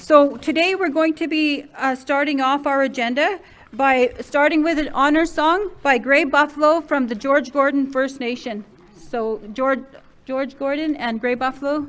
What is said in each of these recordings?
So today we're going to be starting off our agenda by starting with an honor song by Grey Buffalo from the George Gordon First Nation. So George Gordon and Grey Buffalo.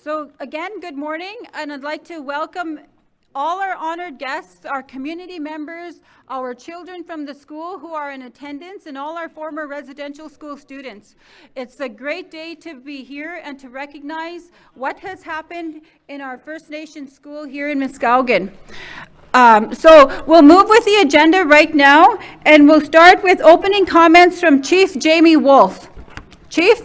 So again, good morning, and I'd like to welcome all our honored guests, our community members, our children from the school who are in attendance, and all our former residential school students. It's a great day to be here and to recognize what has happened in our First Nation school here in Muskowekwan. So we'll move with the agenda right now, and we'll start with opening comments from Chief Jamie Wolfe. Chief?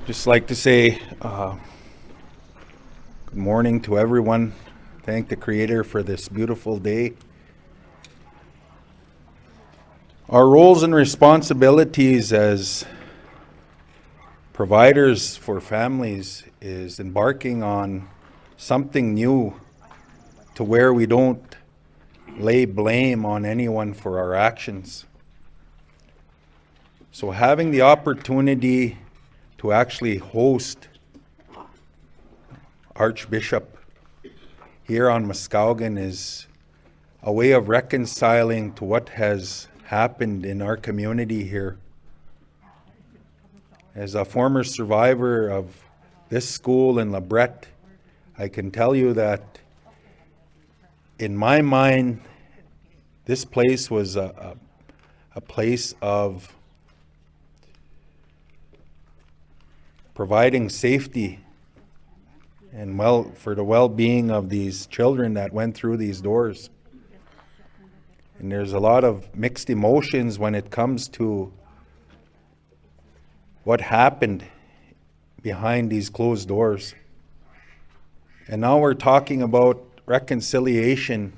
Just like to say good morning to everyone. Thank the Creator for this beautiful day. Our roles and responsibilities as providers for families is embarking on something new to where we don't lay blame on anyone for our actions. So having the opportunity to actually host Archbishop here on Muskowekwan is a way of reconciling to what has happened in our community here. As a former survivor of this school in LeBret, I can tell you that in my mind, this place was a place of providing safety and for the well-being of these children that went through these doors. And there's a lot of mixed emotions when it comes to what happened behind these closed doors. And now we're talking about reconciliation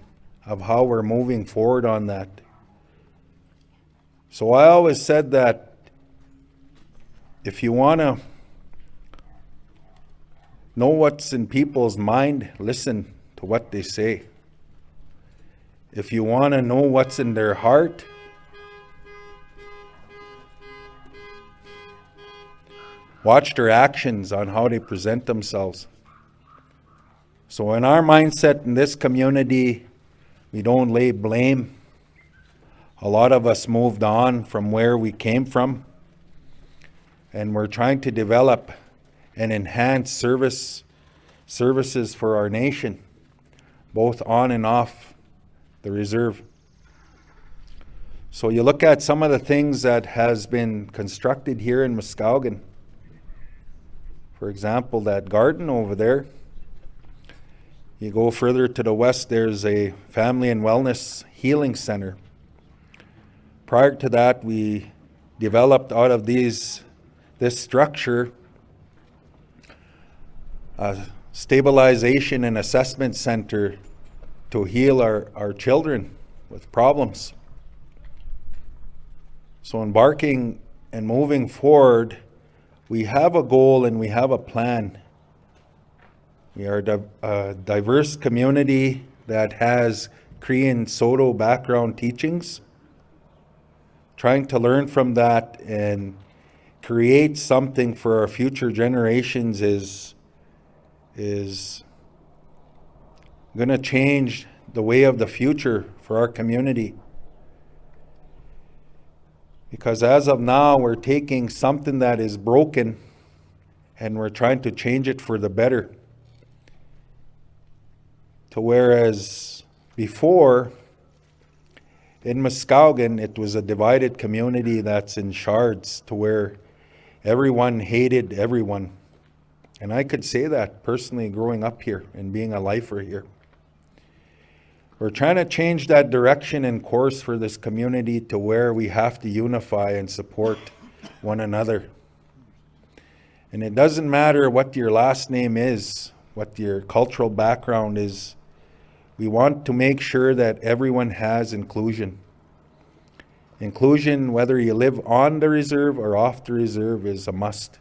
of how we're moving forward on that. So I always said that if you want to know what's in people's mind, listen to what they say. If you want to know what's in their heart, watch their actions on how they present themselves. So in our mindset in this community, we don't lay blame. A lot of us moved on from where we came from, and we're trying to develop and enhance services for our nation, both on and off the reserve. So you look at some of the things that has been constructed here in Muskowekwan. For example, that garden over there. You go further to the west, there's a family and wellness healing center. Prior to that, we developed out of this structure a stabilization and assessment center to heal our children with problems. So embarking and moving forward, we have a goal and we have a plan. We are a diverse community that has Cree and Saulteaux background teachings. Trying to learn from that and create something for our future generations is going to change the way of the future for our community. Because as of now, we're taking something that is broken and we're trying to change it for the better. To whereas before, in Muskowekwan, it was a divided community that's in shards to where everyone hated everyone. And I could say that personally growing up here and being a lifer here. We're trying to change that direction and course for this community to where we have to unify and support one another. And it doesn't matter what your last name is, what your cultural background is. We want to make sure that everyone has inclusion. Inclusion, whether you live on the reserve or off the reserve, is a must.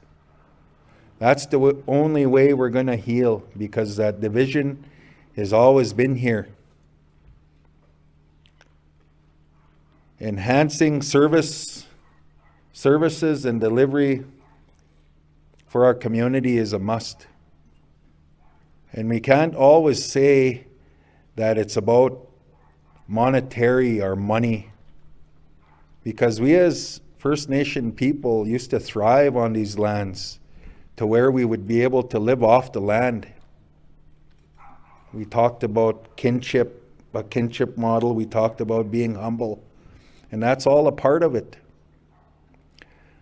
That's the only way we're going to heal, because that division has always been here. Enhancing services and delivery for our community is a must. And we can't always say that it's about monetary or money, because we as First Nation people used to thrive on these lands to where we would be able to live off the land. We talked about a kinship model. We talked about being humble, and that's all a part of it.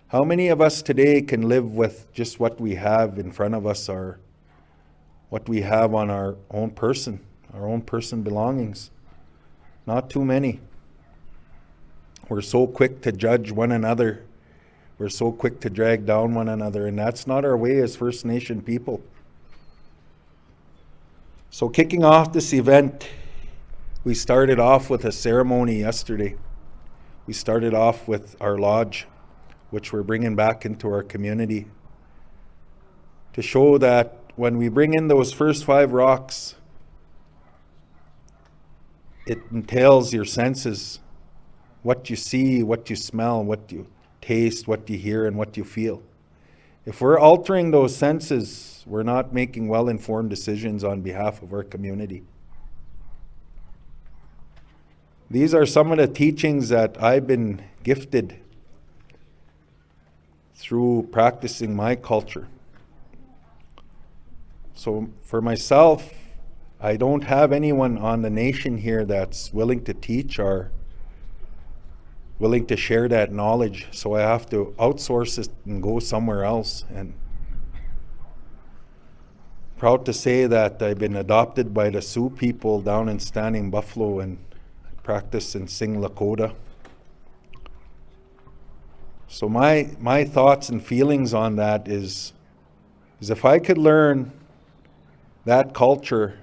How many of us today can live with just what we have in front of us, or what we have on our own person belongings? Not too many. We're so quick to judge one another. We're so quick to drag down one another, and that's not our way as First Nation people. So kicking off this event, we started off with a ceremony yesterday. We started off with our lodge, which we're bringing back into our community, to show that when we bring in those first 5 rocks, it entails your senses, what you see, what you smell, what you taste, what you hear, and what you feel. If we're altering those senses, we're not making well-informed decisions on behalf of our community. These are some of the teachings that I've been gifted through practicing my culture. So for myself, I don't have anyone on the nation here that's willing to teach or willing to share that knowledge, so I have to outsource it and go somewhere else. And proud to say that I've been adopted by the Sioux people down in Standing Buffalo, and practice and sing Lakota. So my thoughts and feelings on that is if I could learn that culture,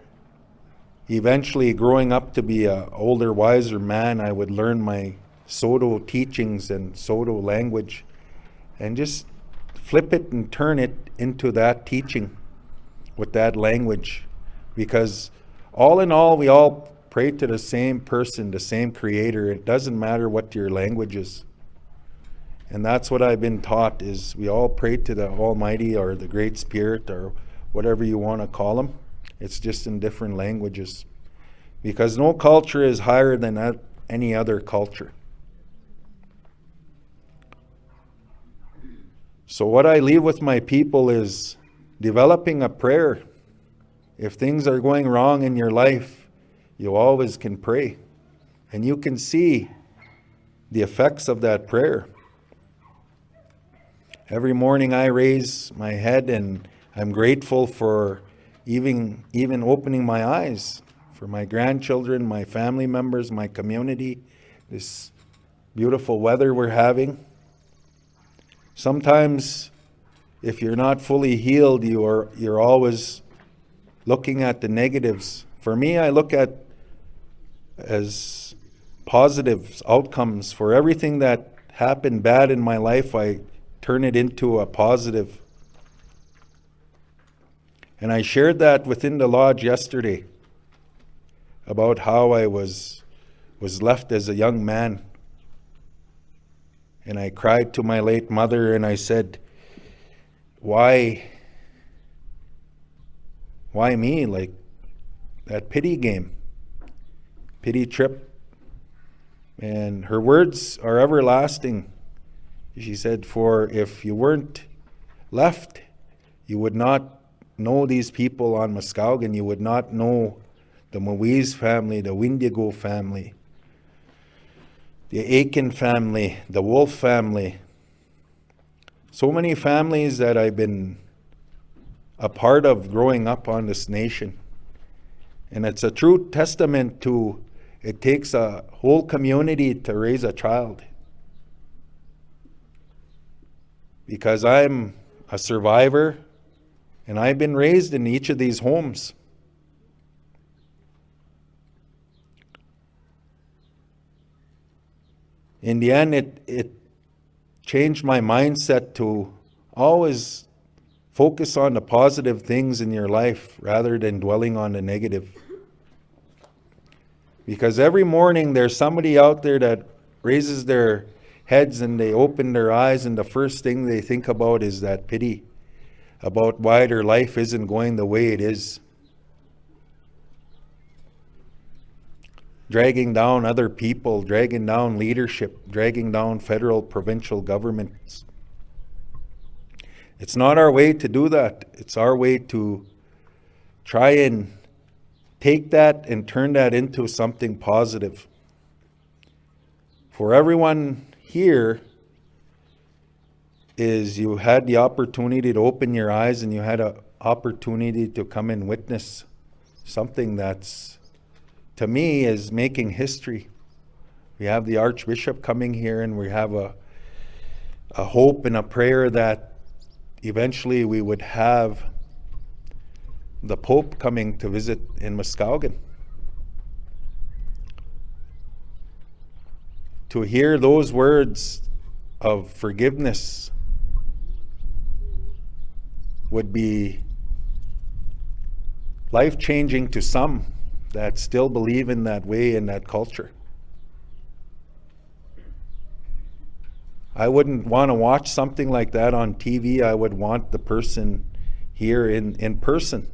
eventually growing up to be an older, wiser man, I would learn my Saulteaux teachings and Saulteaux language and just flip it and turn it into that teaching with that language. Because all in all, we all pray to the same person, the same creator. It doesn't matter what your language is. And that's what I've been taught, is we all pray to the Almighty or the Great Spirit or whatever you want to call him. It's just in different languages. Because no culture is higher than any other culture. So what I leave with my people is developing a prayer. If things are going wrong in your life, you always can pray. And you can see the effects of that prayer. Every morning I raise my head and I'm grateful for even opening my eyes, for my grandchildren, my family members, my community, this beautiful weather we're having. Sometimes, if you're not fully healed, you're always looking at the negatives. For me, I look at as positive outcomes. For everything that happened bad in my life, I turn it into a positive. And I shared that within the lodge yesterday about how I was left as a young man. And I cried to my late mother and I said, why me? Like that pity game, pity trip. And her words are everlasting. She said, for if you weren't left, you would not know these people on Muskowekwan. You would not know the Moise family, the Windigo family, the Aiken family, the Wolfe family. So many families that I've been a part of growing up on this nation. And it's a true testament to it takes a whole community to raise a child. Because I'm a survivor and I've been raised in each of these homes. In the end, it changed my mindset to always focus on the positive things in your life rather than dwelling on the negative. Because every morning there's somebody out there that raises their heads and they open their eyes and the first thing they think about is that pity about why their life isn't going the way it is. Dragging down other people, dragging down leadership, dragging down federal, provincial governments. It's not our way to do that. It's our way to try and take that and turn that into something positive. For everyone here, is you had the opportunity to open your eyes and you had an opportunity to come and witness something that's, to me, is making history. We have the Archbishop coming here and we have a hope and a prayer that eventually we would have the Pope coming to visit in Muskowekwan. To hear those words of forgiveness would be life-changing to some that still believe in that way, in that culture. I wouldn't want to watch something like that on TV. I would want the person here in person.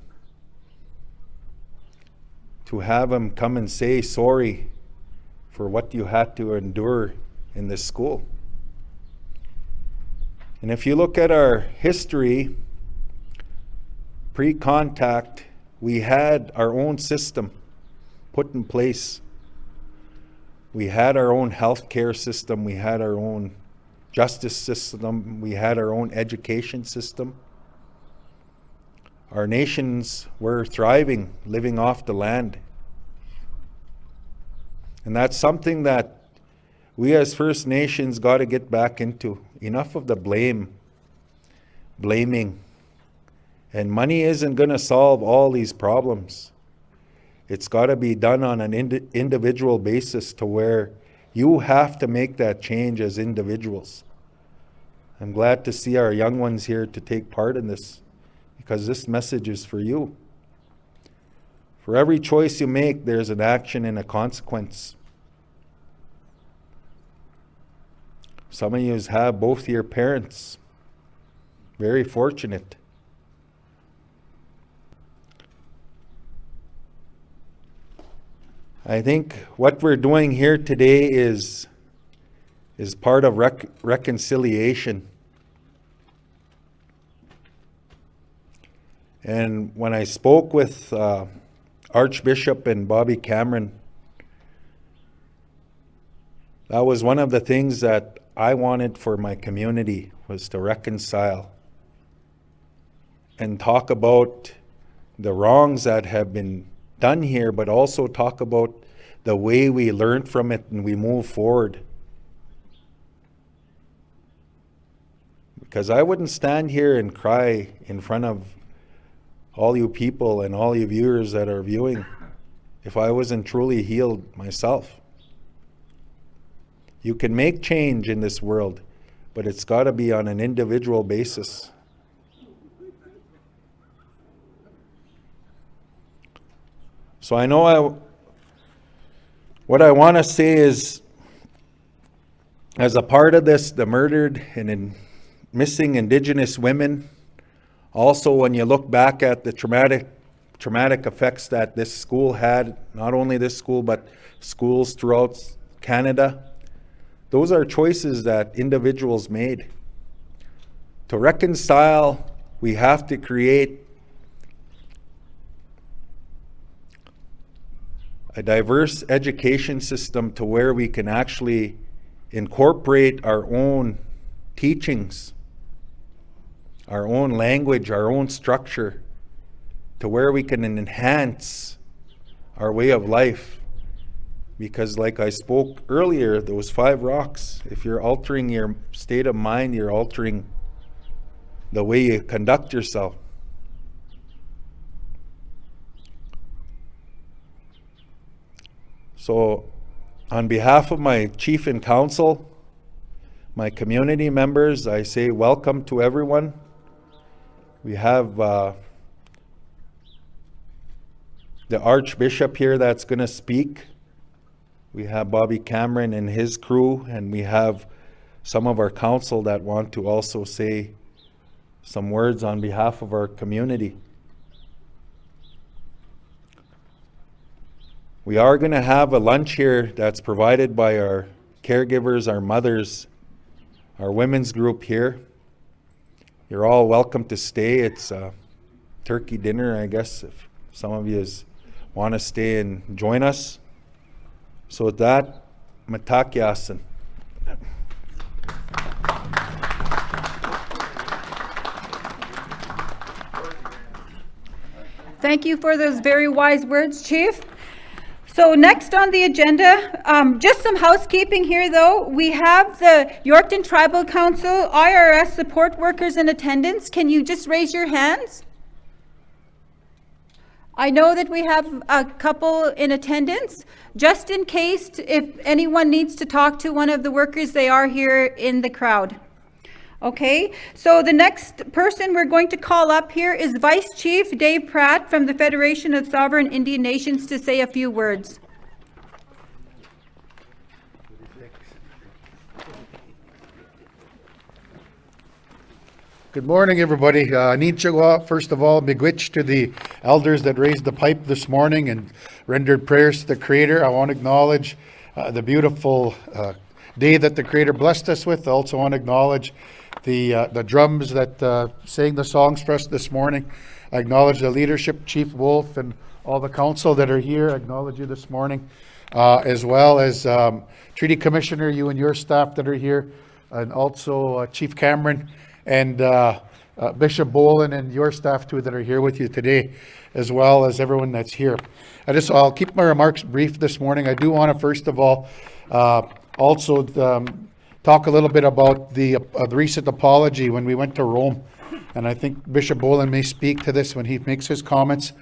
To have him come and say sorry for what you had to endure in this school. And if you look at our history, pre-contact, we had our own system put in place. We had our own healthcare system, we had our own justice system, we had our own education system. Our nations were thriving, living off the land. And that's something that we as First Nations got to get back into. Enough of the blaming. And money isn't going to solve all these problems. It's got to be done on an individual basis to where you have to make that change as individuals. I'm glad to see our young ones here to take part in this, because this message is for you. For every choice you make, there's an action and a consequence. Some of you have both your parents. Very fortunate. I think what we're doing here today is part of reconciliation. And when I spoke with Archbishop and Bobby Cameron, that was one of the things that I wanted for my community, was to reconcile and talk about the wrongs that have been done here, but also talk about the way we learn from it and we move forward. Because I wouldn't stand here and cry in front of all you people and all you viewers that are viewing if I wasn't truly healed myself. You can make change in this world, but it's got to be on an individual basis. So I know what I want to say is, as a part of this, the murdered and missing Indigenous women, also when you look back at the traumatic effects that this school had, not only this school, but schools throughout Canada, those are choices that individuals made. To reconcile, we have to create a diverse education system to where we can actually incorporate our own teachings, our own language, our own structure, to where we can enhance our way of life. Because like I spoke earlier, those 5 rocks, if you're altering your state of mind, you're altering the way you conduct yourself. So on behalf of my chief and council, my community members, I say welcome to everyone. We have the Archbishop here that's going to speak. We have Bobby Cameron and his crew, and we have some of our council that want to also say some words on behalf of our community. We are going to have a lunch here that's provided by our caregivers, our mothers, our women's group here. You're all welcome to stay. It's a turkey dinner, I guess, if some of you want to stay and join us. So with that, matakyasan. Thank you for those very wise words, Chief. So next on the agenda, just some housekeeping here though. We have the Yorkton Tribal Council IRS support workers in attendance. Can you just raise your hands? I know that we have a couple in attendance. Just in case, if anyone needs to talk to one of the workers, they are here in the crowd. Okay, so the next person we're going to call up here is Vice Chief Dave Pratt from the Federation of Sovereign Indian Nations to say a few words. Good morning, everybody. Ninchagwa, first of all, miigwech to the elders that raised the pipe this morning and rendered prayers to the Creator. I want to acknowledge the beautiful day that the Creator blessed us with. I also want to acknowledge the drums that sang the songs for us this morning. I acknowledge the leadership, Chief Wolfe, and all the council that are here. I acknowledge you this morning, as well as Treaty Commissioner, you and your staff that are here, and also Chief Cameron and Bishop Boland and your staff too that are here with you today, as well as everyone that's here. I'll keep my remarks brief this morning. I do want to first of all also talk a little bit about the recent apology when we went to Rome. And I think Bishop Boland may speak to this when he makes his comments.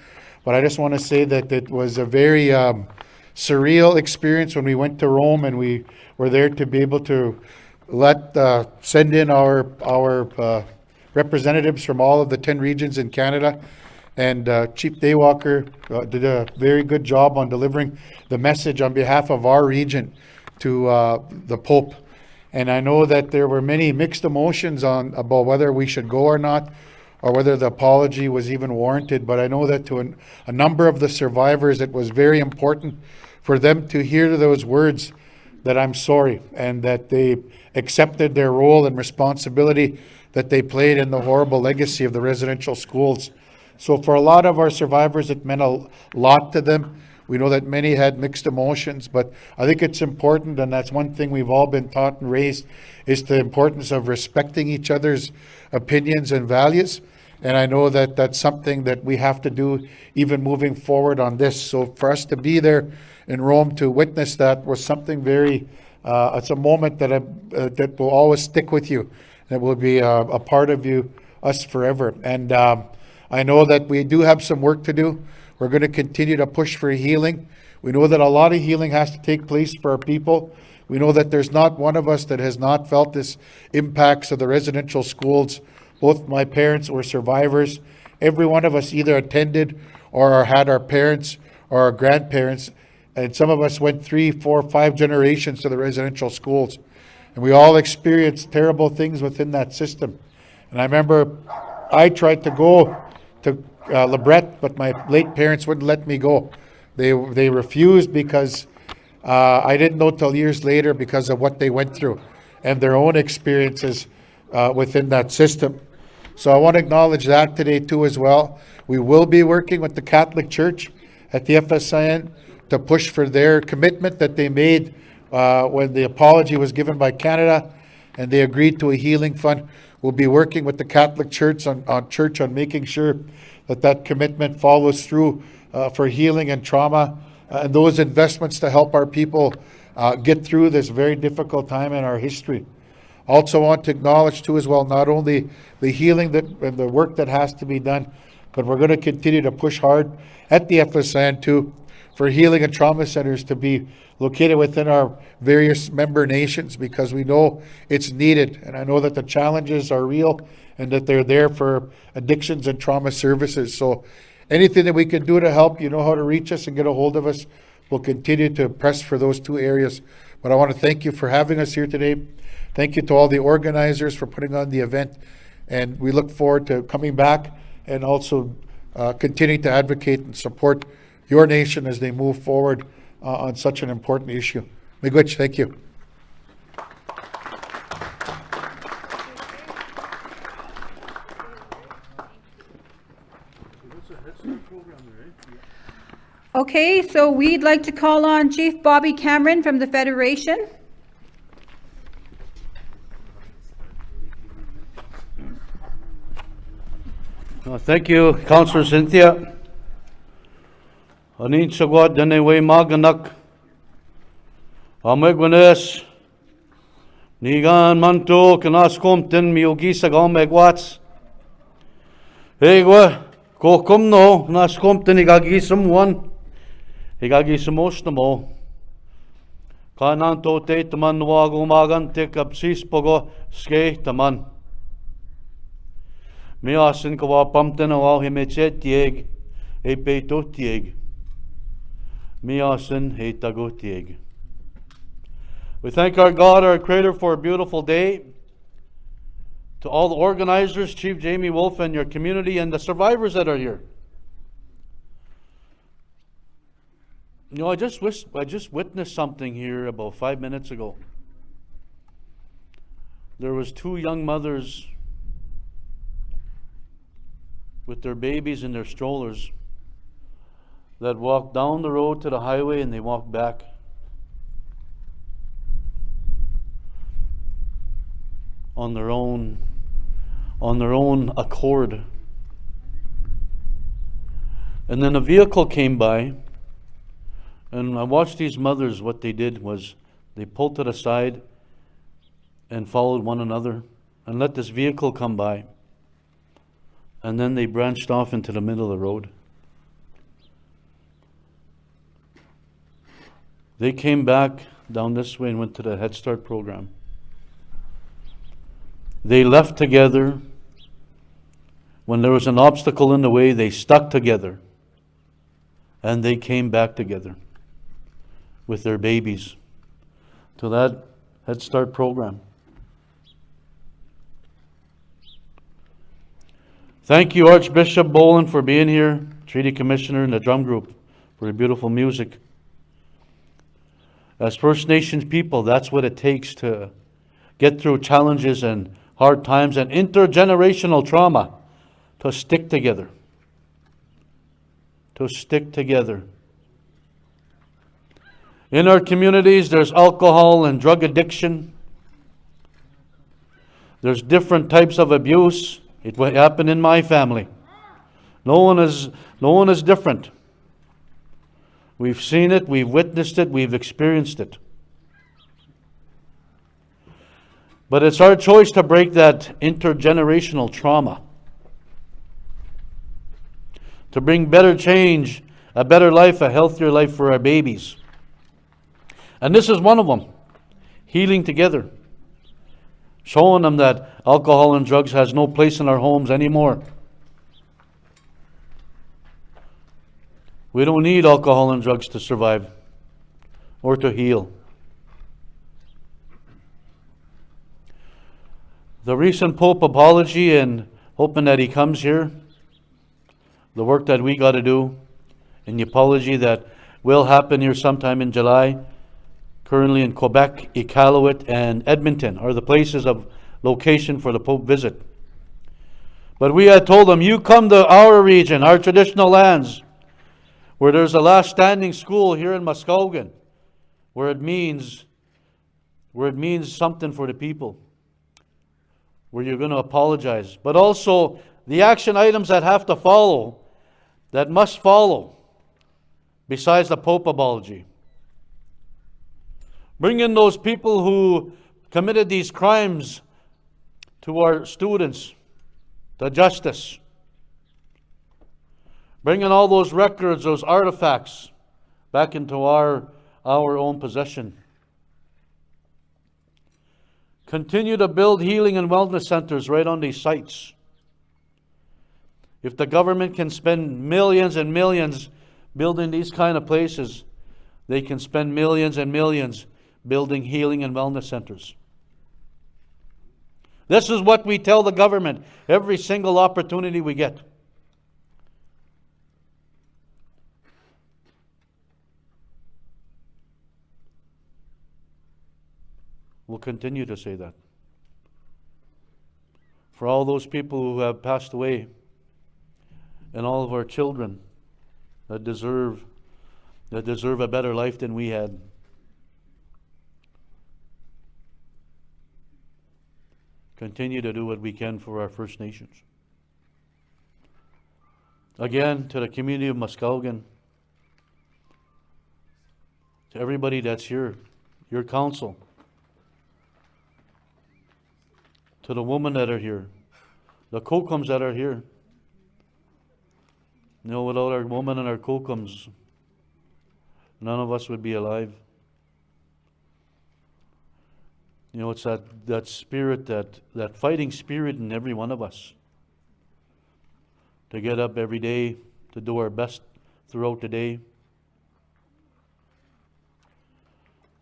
But I just want to say that it was a very surreal experience when we went to Rome, and we were there to be able to send in our representatives from all of the 10 regions in Canada. And Chief Daywalker did a very good job on delivering the message on behalf of our region to the Pope. And I know that there were many mixed emotions about whether we should go or not, or whether the apology was even warranted. But I know that to a number of the survivors, it was very important for them to hear those words that I'm sorry, and that they accepted their role and responsibility that they played in the horrible legacy of the residential schools. So for a lot of our survivors, it meant a lot to them. We know that many had mixed emotions, but I think it's important, and that's one thing we've all been taught and raised, is the importance of respecting each other's opinions and values. And I know that that's something that we have to do even moving forward on this. So for us to be there in Rome to witness that was something very, it's a moment that that will always stick with you. That will be a part of us forever. And I know that we do have some work to do. We're going to continue to push for healing. We know that a lot of healing has to take place for our people. We know that there's not one of us that has not felt this impacts of the residential schools. Both my parents were survivors. Every one of us either attended or had our parents or our grandparents. And some of us went 3, 4, 5 generations to the residential schools. And we all experienced terrible things within that system. And I remember I tried to go to Lebret, but my late parents wouldn't let me go. They refused because I didn't know till years later because of what they went through and their own experiences within that system. So I want to acknowledge that today too as well. We will be working with the Catholic Church at the FSIN to push for their commitment that they made when the apology was given by Canada and they agreed to a healing fund. We'll be working with the Catholic Church on making sure that commitment follows through for healing and trauma and those investments to help our people get through this very difficult time in our history. Also want to acknowledge too as well, not only the healing and the work that has to be done, but we're going to continue to push hard at the FSIN too for healing and trauma centers to be located within our various member nations, because we know it's needed. And I know that the challenges are real and that they're there for addictions and trauma services. So anything that we can do to help, you know how to reach us and get a hold of us. We'll continue to press for those two areas. But I want to thank you for having us here today. Thank you to all the organizers for putting on the event. And we look forward to coming back and also continuing to advocate and support your nation as they move forward on such an important issue. Miigwech, thank you. Okay, so we'd like to call on Chief Bobby Cameron from the Federation. Thank you, Councillor Cynthia. Anin sagwad dane way maganak. Amegwanes. Nigan manto kanas komten miyogi sagam megwats. Egwa ko komno nas komten igagi someone. Igagi samosnamo. Kananto te taman wago magan te kapsis pogo ske taman. Miasin kawa pamten awa himechet tieg. E peito tieg. Miasin he tago tieg. We thank our God, our Creator, for a beautiful day. To all the organizers, Chief Jamie Wolfe and your community and the survivors that are here. You know, I just witnessed something here about 5 minutes ago. There was 2 young mothers with their babies in their strollers that walked down the road to the highway and they walked back. On their own accord. And then a vehicle came by, and I watched these mothers. What they did was they pulled to the side and followed one another and let this vehicle come by. And then they branched off into the middle of the road. They came back down this way and went to the Head Start program. They left together. When there was an obstacle in the way, they stuck together. And they came back together with their babies to that Head Start program. Thank you, Archbishop Boland, for being here, Treaty Commissioner, and the drum group for the beautiful music. As First Nations people, that's what it takes to get through challenges and hard times and intergenerational trauma, to stick together. To stick together. In our communities, there's alcohol and drug addiction. There's different types of abuse. It will happen in my family. No one is different. We've seen it, we've witnessed it, we've experienced it. But it's our choice to break that intergenerational trauma, to bring better change, a better life, a healthier life for our babies. And this is one of them, healing together, showing them that alcohol and drugs has no place in our homes anymore. We don't need alcohol and drugs to survive or to heal. The recent Pope apology, and hoping that he comes here, the work that we got to do, and the apology that will happen here sometime in July, currently in Quebec, Iqaluit, and Edmonton are the places of location for the Pope visit. But we had told him, you come to our region, our traditional lands, where there's a last standing school here in Muskowekwan, where it means something for the people, where you're going to apologize. But also the action items that have to follow, that must follow, besides the Pope apology. Bring in those people who committed these crimes to our students, to justice. Bringing all those records, those artifacts, back into our own possession. Continue to build healing and wellness centers right on these sites. If the government can spend millions and millions building these kind of places, they can spend millions and millions building healing and wellness centers. This is what we tell the government every single opportunity we get. We'll continue to say that. For all those people who have passed away and all of our children that deserve a better life than we had. Continue to do what we can for our First Nations. Again, to the community of Muskowekwan, to everybody that's here, your council, to the women that are here, the Kokums that are here. You know, without our women and our Kokums, none of us would be alive. You know, it's that spirit, that fighting spirit in every one of us. To get up every day, to do our best throughout the day.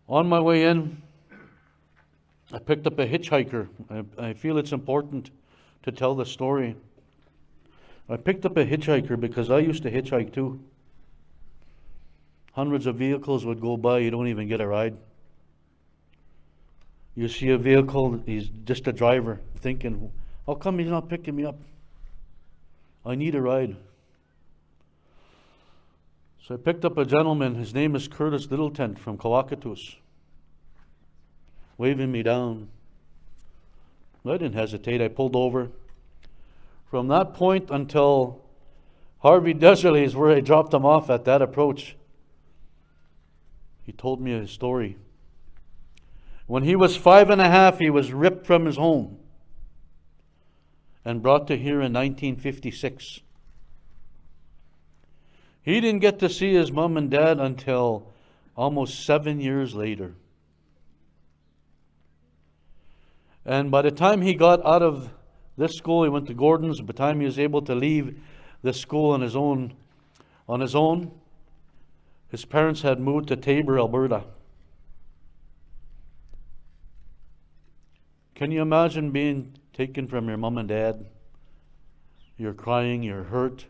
On my way in, I picked up a hitchhiker. I feel it's important to tell the story. I picked up a hitchhiker because I used to hitchhike too. Hundreds of vehicles would go by, you don't even get a ride. You see a vehicle, he's just a driver, thinking, how come he's not picking me up? I need a ride. So I picked up a gentleman, his name is Curtis Littleton from Kawakatus, waving me down. I didn't hesitate, I pulled over. From that point until Roland Desjarlais is where I dropped him off at that approach. He told me his story. When he was 5.5, he was ripped from his home and brought to here in 1956. He didn't get to see his mom and dad until almost 7 years later. And by the time he got out of this school, he went to Gordon's. By the time he was able to leave this school on his own, his parents had moved to Tabor, Alberta. Can you imagine being taken from your mom and dad? You're crying, you're hurt,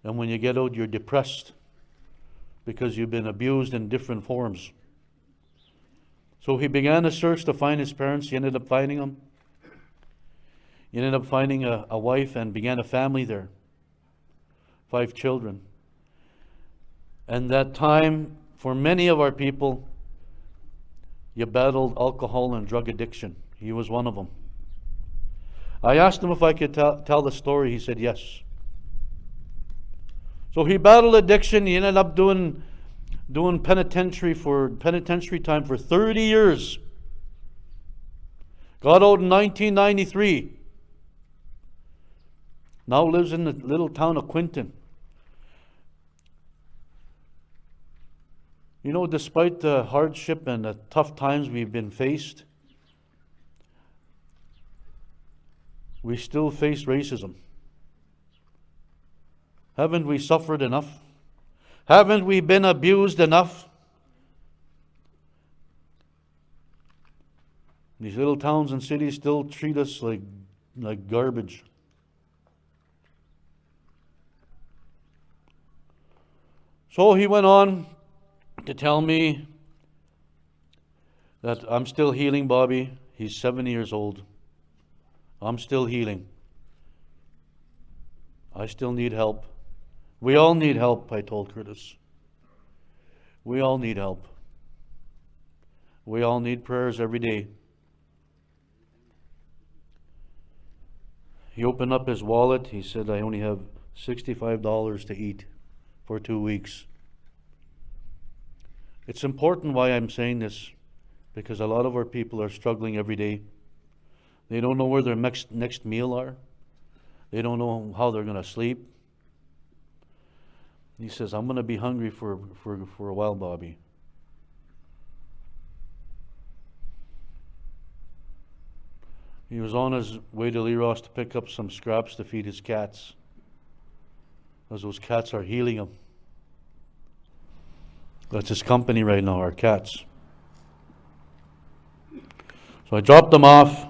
and when you get out, you're depressed because you've been abused in different forms. So he began a search to find his parents. He ended up finding them. He ended up finding a wife and began a family there. 5 children. And that time, for many of our people, you battled alcohol and drug addiction. He was one of them. I asked him if I could tell the story. He said yes. So he battled addiction. He ended up doing penitentiary time for 30 years. Got out in 1993. Now lives in the little town of Quinton. You know, despite the hardship and the tough times we've been faced, we still face racism. Haven't we suffered enough? Haven't we been abused enough? These little towns and cities still treat us like garbage. So he went on to tell me that I'm still healing Bobby. He's 70 years old. I'm still healing. I still need help. We all need help, I told Curtis. We all need help. We all need prayers every day. He opened up his wallet. He said, I only have $65 to eat for 2 weeks. It's important why I'm saying this, because a lot of our people are struggling every day. They don't know where their next meal are. They don't know how they're going to sleep. He says, I'm going to be hungry for a while, Bobby. He was on his way to Leros to pick up some scraps to feed his cats, as those cats are healing him. That's his company right now, our cats. So I dropped them off.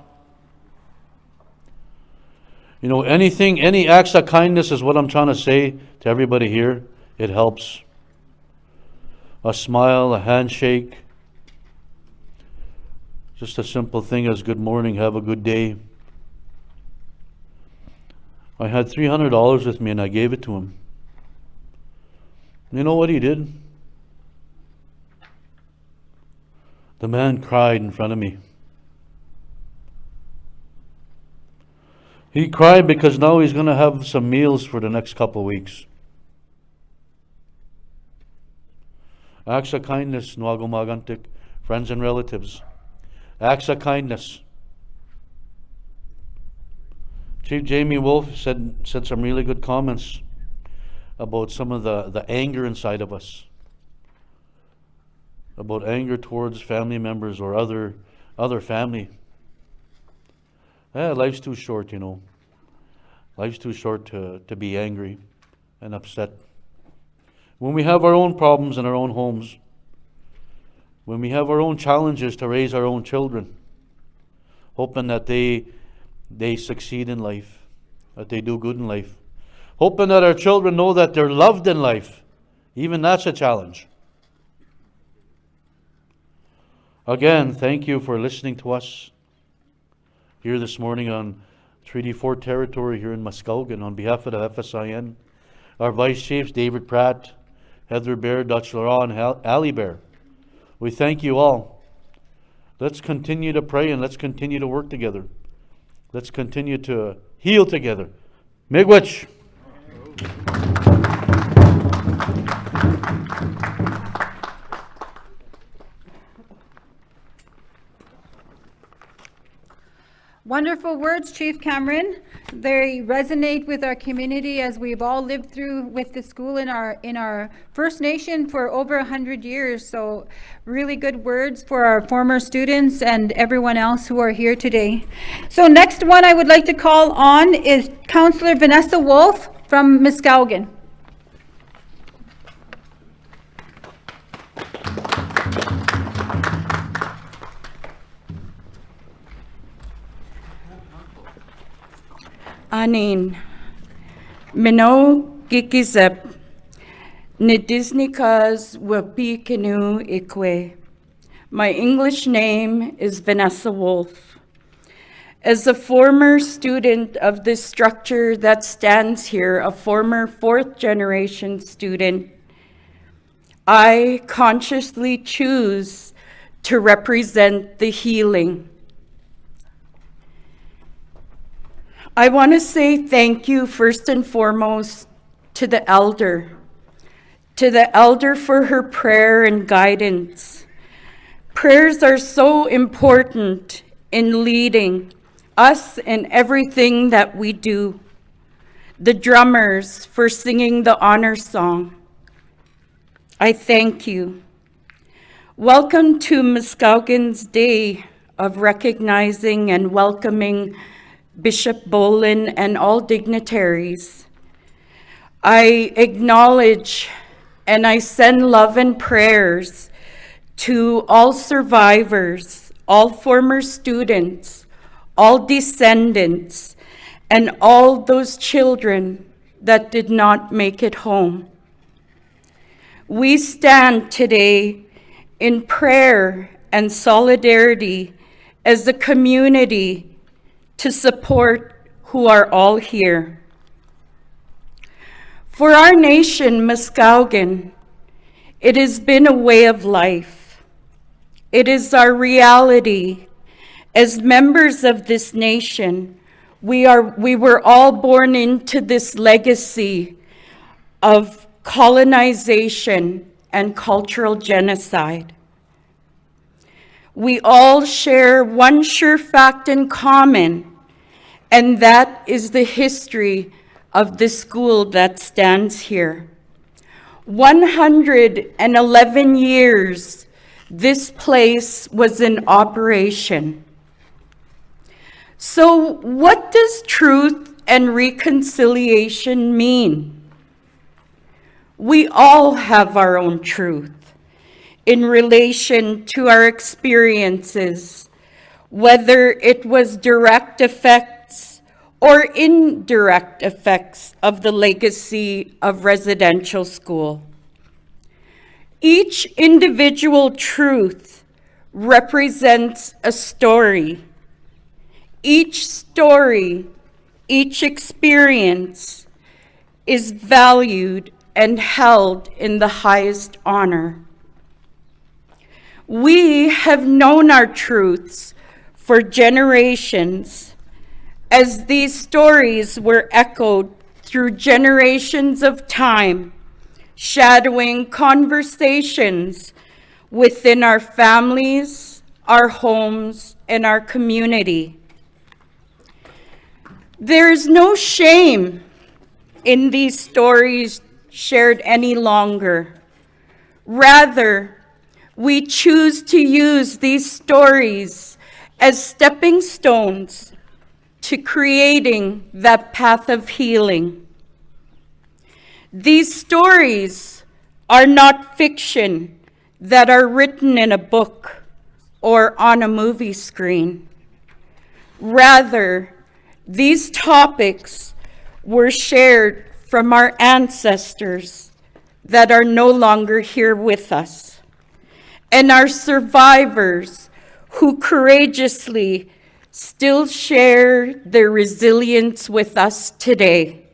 You know, any acts of kindness is what I'm trying to say to everybody here. It helps. A smile, a handshake. Just a simple thing as good morning, have a good day. I had $300 with me and I gave it to him. You know what he did? The man cried in front of me. He cried because now he's going to have some meals for the next couple of weeks. Acts of kindness, Nuago Magantik, friends and relatives. Acts of kindness. Chief Jamie Wolfe said some really good comments about some of the anger inside of us. About anger towards family members or other family. Life's too short, you know. Life's too short to be angry and upset. When we have our own problems in our own homes, when we have our own challenges to raise our own children, hoping that they succeed in life, that they do good in life, hoping that our children know that they're loved in life, even that's a challenge. Again, thank you for listening to us here this morning on Treaty 4 territory here in Muskowekwan. On behalf of the FSIN, our Vice Chiefs, David Pratt, Heather Bear, Dutch Laurent, and Ali Bear, we thank you all. Let's continue to pray and let's continue to work together. Let's continue to heal together. Miigwech! Wonderful words, Chief Cameron. They resonate with our community as we've all lived through with the school in our First Nation for over 100 years. So really good words for our former students and everyone else who are here today. So next one I would like to call on is Councillor Vanessa Wolfe from Muskowekwan. Anin, Mino Gikizep, Ni Disney Cause Wapi Canoe Ikwe, My English name is Vanessa Wolfe. As a former student of this structure that stands here, a former fourth-generation student, I consciously choose to represent the healing. I want to say thank you first and foremost to the elder for her prayer and guidance. Prayers are so important in leading us in everything that we do. The drummers for singing the honor song. I thank you. Welcome to Muskowekwan's Day of recognizing and welcoming Bishop Boland and all dignitaries. I acknowledge and I send love and prayers to all survivors, all former students, all descendants, and all those children that did not make it home. We stand today in prayer and solidarity as a community to support who are all here. For our nation, Muskowekwan, it has been a way of life. It is our reality. As members of this nation, we were all born into this legacy of colonization and cultural genocide. We all share one sure fact in common, and that is the history of the school that stands here. 111 years this place was in operation. So what does truth and reconciliation mean? We all have our own truth in relation to our experiences, whether it was direct effects or indirect effects of the legacy of residential school. Each individual truth represents a story. Each story, each experience is valued and held in the highest honor. We have known our truths for generations, as these stories were echoed through generations of time, shadowing conversations within our families, our homes, and our community. There is no shame in these stories shared any longer. Rather, we choose to use these stories as stepping stones to creating that path of healing. These stories are not fiction that are written in a book or on a movie screen. Rather, these topics were shared from our ancestors that are no longer here with us, and our survivors who courageously still share their resilience with us today.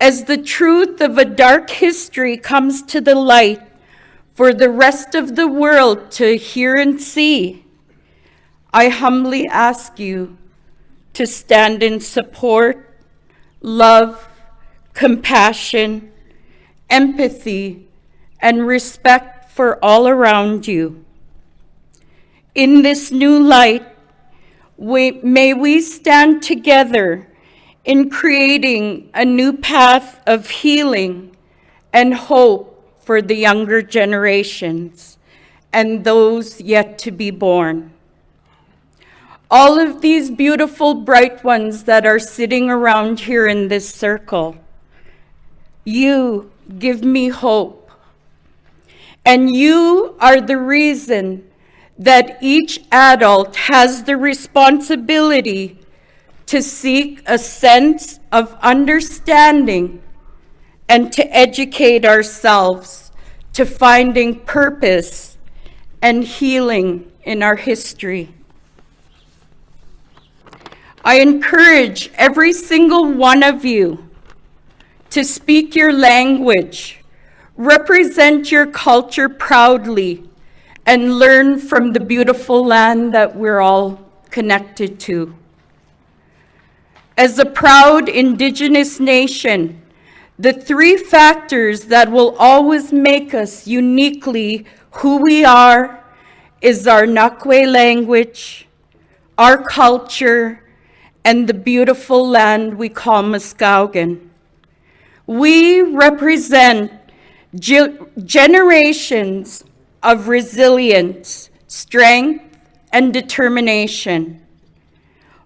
As the truth of a dark history comes to the light for the rest of the world to hear and see, I humbly ask you to stand in support, love, compassion, empathy, and respect for all around you. In this new light, may we stand together in creating a new path of healing and hope for the younger generations and those yet to be born. All of these beautiful bright ones that are sitting around here in this circle, you give me hope. And you are the reason that each adult has the responsibility to seek a sense of understanding and to educate ourselves to finding purpose and healing in our history. I encourage every single one of you to speak your language, represent your culture proudly, and learn from the beautiful land that we're all connected to. As a proud Indigenous nation, the three factors that will always make us uniquely who we are is our Nakwe language, our culture, and the beautiful land we call Muskowekwan. We represent generations of resilience, strength, and determination.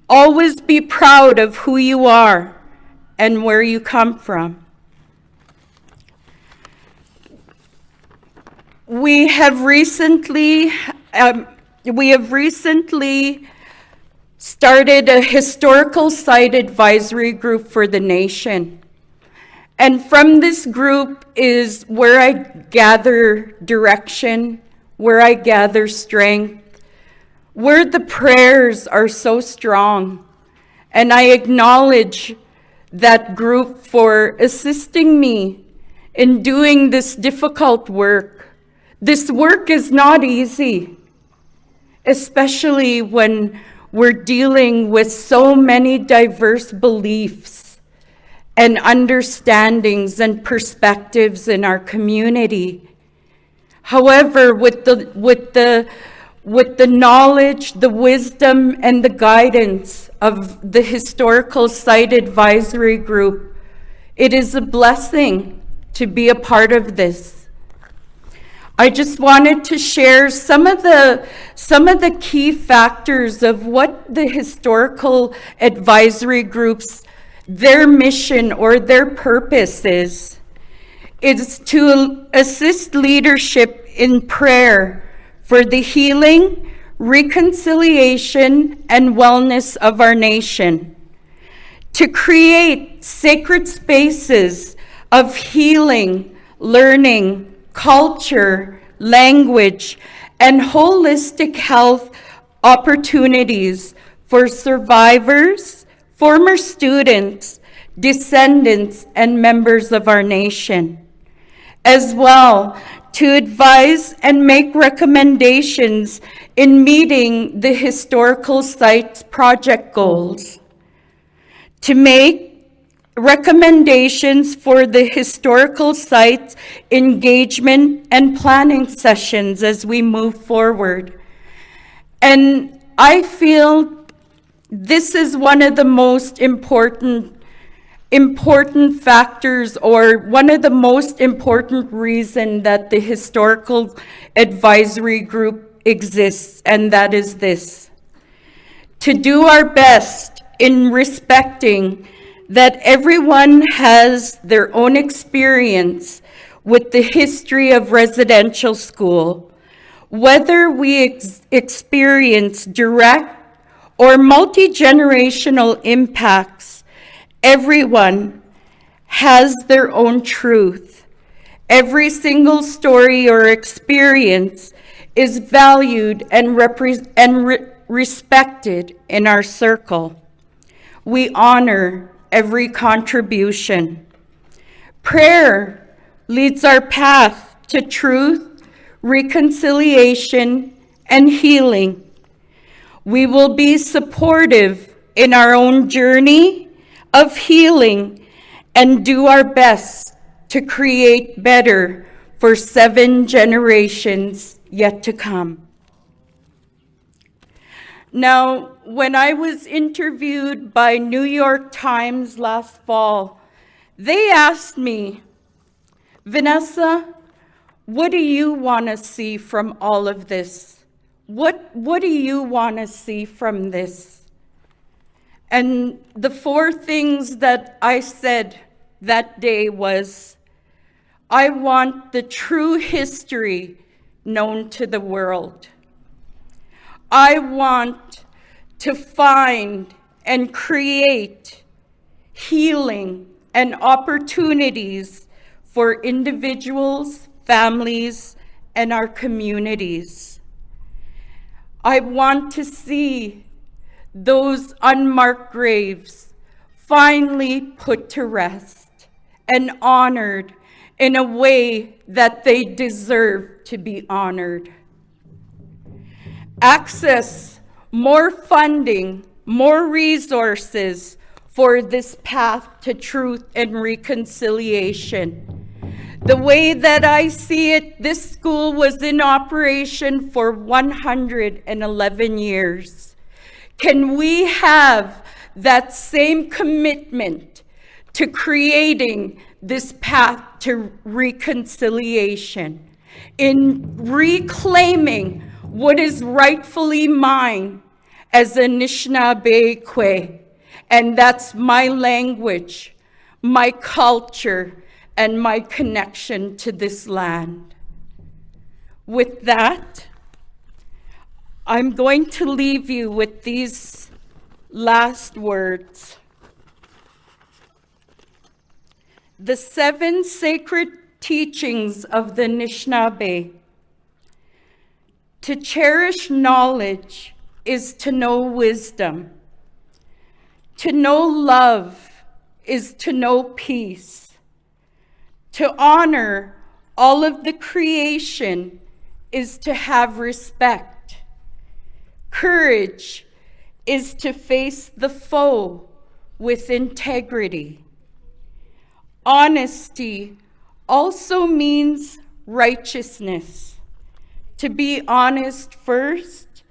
Always be proud of who you are and where you come from. We have recently started a historical site advisory group for the nation. And from this group is where I gather direction, where I gather strength, where the prayers are so strong. And I acknowledge that group for assisting me in doing this difficult work. This work is not easy, especially when we're dealing with so many diverse beliefs and understandings and perspectives in our community. However, with the knowledge, the wisdom, and the guidance of the Historical Site Advisory Group, it is a blessing to be a part of this. I just wanted to share some of the key factors of what the Historical Advisory Group's their mission or their purpose is. It's to assist leadership in prayer for the healing, reconciliation, and wellness of our nation. To create sacred spaces of healing, learning, culture, language, and holistic health opportunities for survivors, former students, descendants, and members of our nation. As well, to advise and make recommendations in meeting the historical sites project goals. To make recommendations for the historical sites engagement and planning sessions as we move forward. And I feel this is one of the most important factors, or one of the most important reasons that the Historical Advisory Group exists, and that is this: to do our best in respecting that everyone has their own experience with the history of residential school, whether we experience direct or multi-generational impacts. Everyone has their own truth. Every single story or experience is valued and respected in our circle. We honor every contribution. Prayer leads our path to truth, reconciliation, and healing. We will be supportive in our own journey of healing and do our best to create better for 7 generations yet to come. Now, when I was interviewed by New York Times last fall, they asked me, Vanessa, what do you want to see from all of this? What do you want to see from this? And the 4 things that I said that day was, I want the true history known to the world. I want to find and create healing and opportunities for individuals, families, and our communities. I want to see those unmarked graves finally put to rest and honored in a way that they deserve to be honored. Access more funding, more resources for this path to truth and reconciliation. The way that I see it, this school was in operation for 111 years. Can we have that same commitment to creating this path to reconciliation, in reclaiming what is rightfully mine as a Anishinaabe, and that's my language, my culture, and my connection to this land. With that, I'm going to leave you with these last words. The 7 sacred teachings of the Anishinaabe. To cherish knowledge is to know wisdom. To know love is to know peace. To honor all of the creation is to have respect. Courage is to face the foe with integrity. Honesty also means righteousness. To be honest first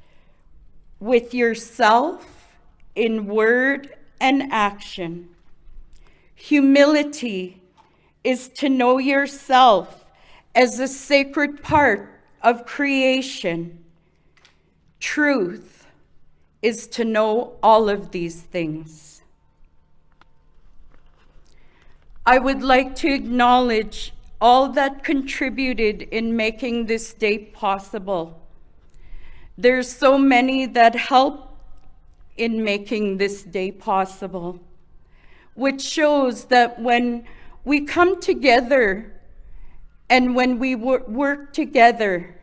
with yourself in word and action. Humility is to know yourself as a sacred part of creation. Truth is to know all of these things. I would like to acknowledge all that contributed in making this day possible. There's so many that helped in making this day possible, which shows that when we come together and when we work together,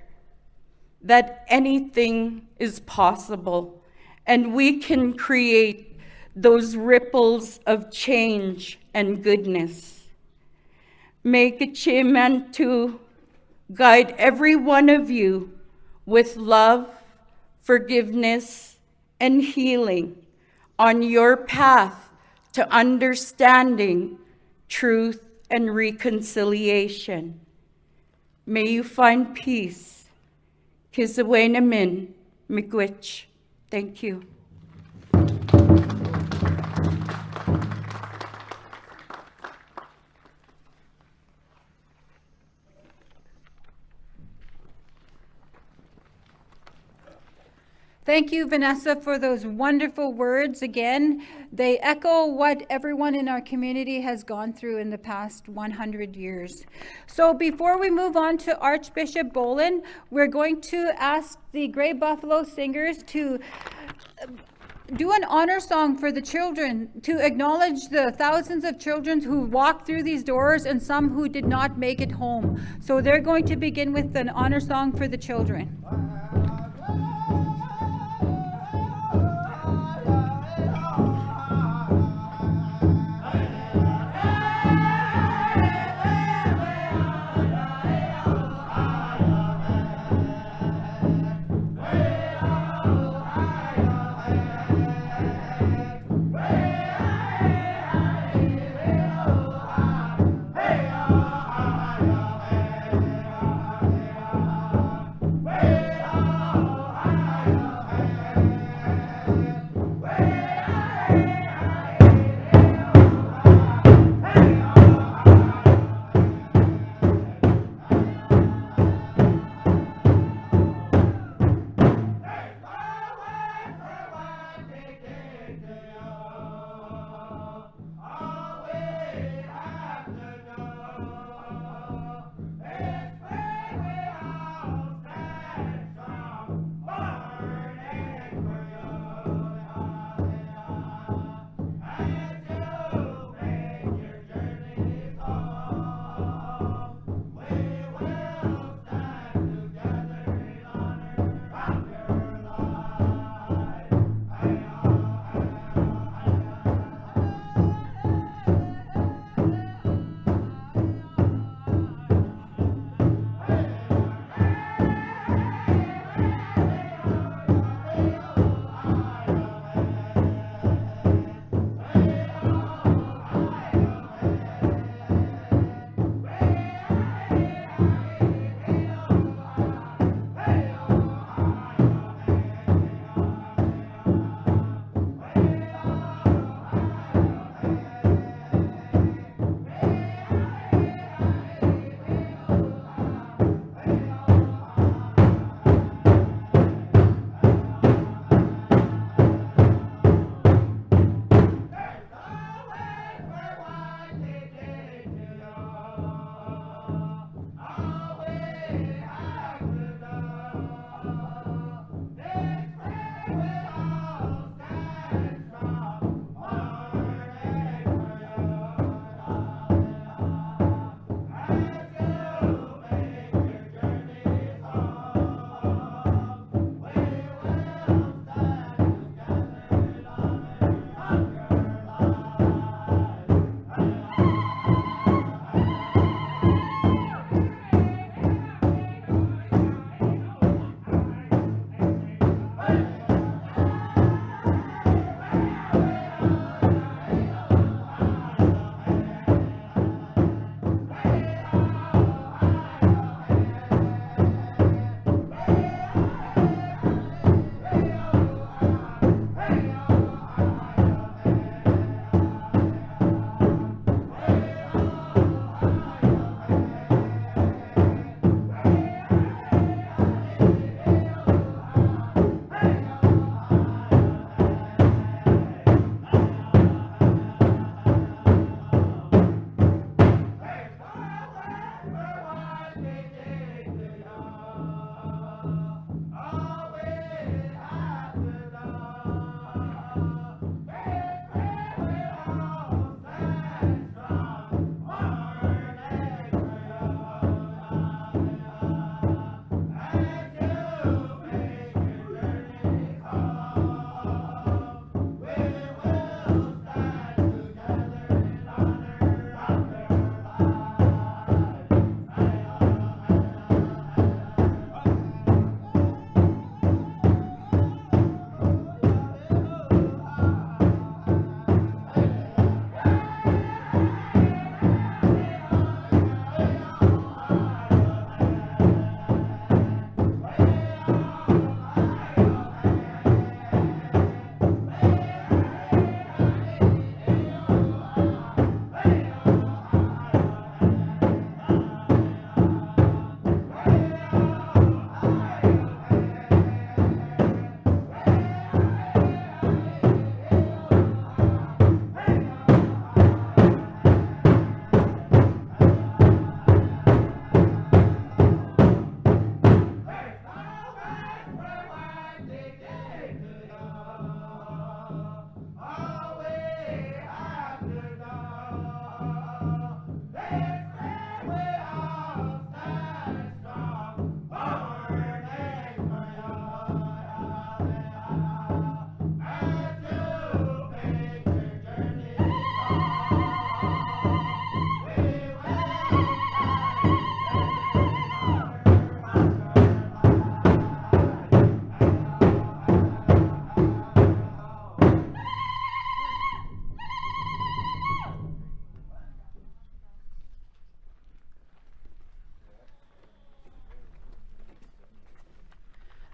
that anything is possible and we can create those ripples of change and goodness. May Kichimantu guide every one of you with love, forgiveness, and healing on your path to understanding truth and reconciliation. May you find peace. Kizawenamin Miigwech. Thank you. Thank you, Vanessa, for those wonderful words. Again, they echo what everyone in our community has gone through in the past 100 years. So before we move on to Archbishop Boland, we're going to ask the Grey Buffalo Singers to do an honor song for the children, to acknowledge the thousands of children who walked through these doors and some who did not make it home. So they're going to begin with an honor song for the children. Hey!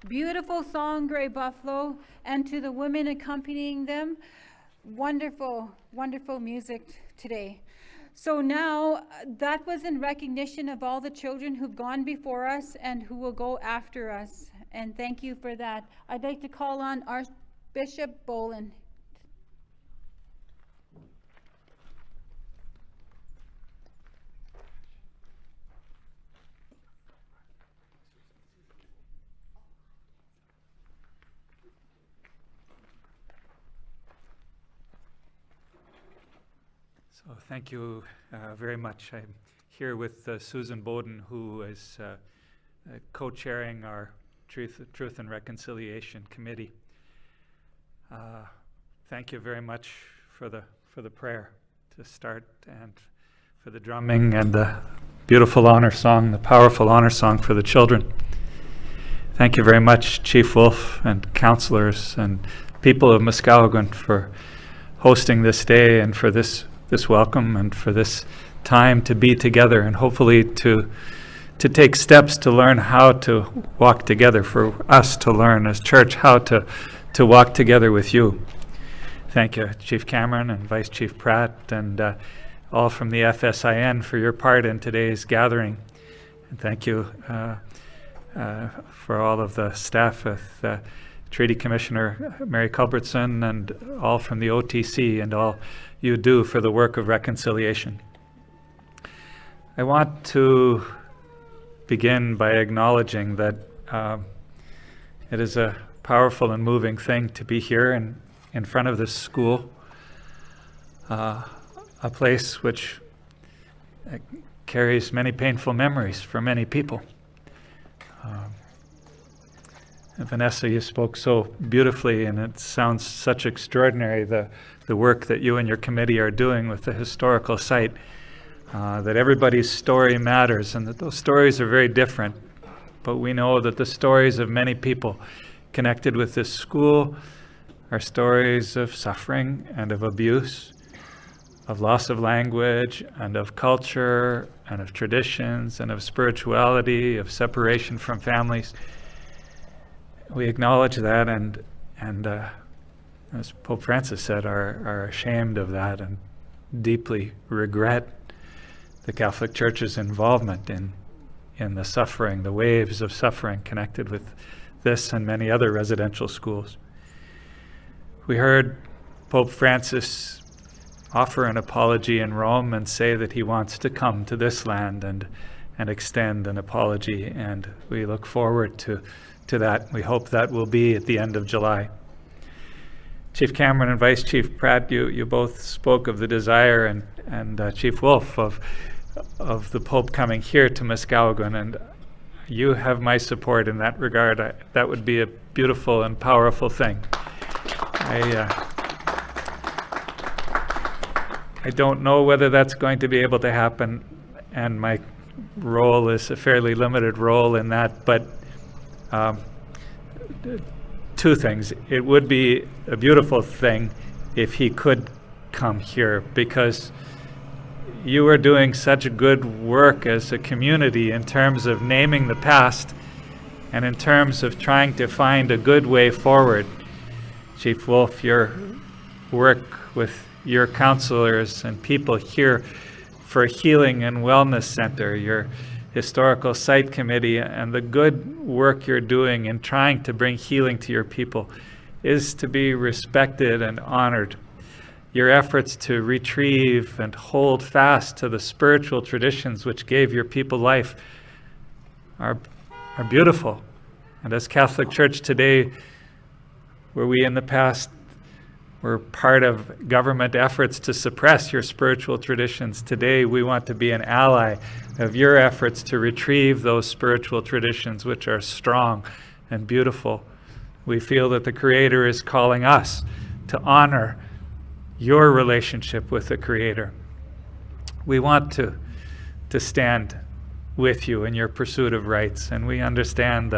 Beautiful song, Grey Buffalo, and to the women accompanying them. Wonderful, wonderful music today. So now that was in recognition of all the children who've gone before us and who will go after us. And thank you for that. I'd like to call on Archbishop Boland. So thank you very much. I'm here with Susan Bowden, who is co-chairing our Truth and Reconciliation Committee. Thank you very much for the prayer to start, and for the drumming and the beautiful honor song, the powerful honor song for the children. Thank you very much, Chief Wolfe and councillors and people of Muskowekwan, for hosting this day and for this welcome and for this time to be together, and hopefully to take steps to learn how to walk together, for us to learn as church how to walk together with you. Thank you, Chief Cameron and Vice Chief Pratt, and all from the FSIN for your part in today's gathering. And thank you for all of the staff with Treaty Commissioner Mary Culbertson, and all from the OTC, and all you do for the work of reconciliation. I want to begin by acknowledging that it is a powerful and moving thing to be here in front of this school, a place which carries many painful memories for many people. And Vanessa, you spoke so beautifully, and it sounds such extraordinary, the work that you and your committee are doing with the historical site, that everybody's story matters, and that those stories are very different. But we know that the stories of many people connected with this school are stories of suffering and of abuse, of loss of language and of culture and of traditions and of spirituality, of separation from families. We acknowledge that, and as Pope Francis said, are ashamed of that and deeply regret the Catholic Church's involvement in the suffering, the waves of suffering connected with this and many other residential schools. We heard Pope Francis offer an apology in Rome and say that he wants to come to this land and extend an apology, and we look forward to that. We hope that will be at the end of July. Chief Cameron and Vice Chief Pratt, you both spoke of the desire, and Chief Wolfe, of the Pope coming here to Muskowekwan, and you have my support in that regard. That would be a beautiful and powerful thing. I don't know whether that's going to be able to happen, and my role is a fairly limited role in that, but two things. It would be a beautiful thing if he could come here, because you are doing such good work as a community in terms of naming the past and in terms of trying to find a good way forward. Chief Wolfe, your work with your councillors and people here for Healing and Wellness Center, your historical site committee, and the good work you're doing in trying to bring healing to your people is to be respected and honored. Your efforts to retrieve and hold fast to the spiritual traditions which gave your people life are beautiful. And as Catholic Church today, where we in the past were part of government efforts to suppress your spiritual traditions, today we want to be an ally of your efforts to retrieve those spiritual traditions which are strong and beautiful. We feel that the Creator is calling us to honor your relationship with the Creator. We want to stand with you in your pursuit of rights, and we understand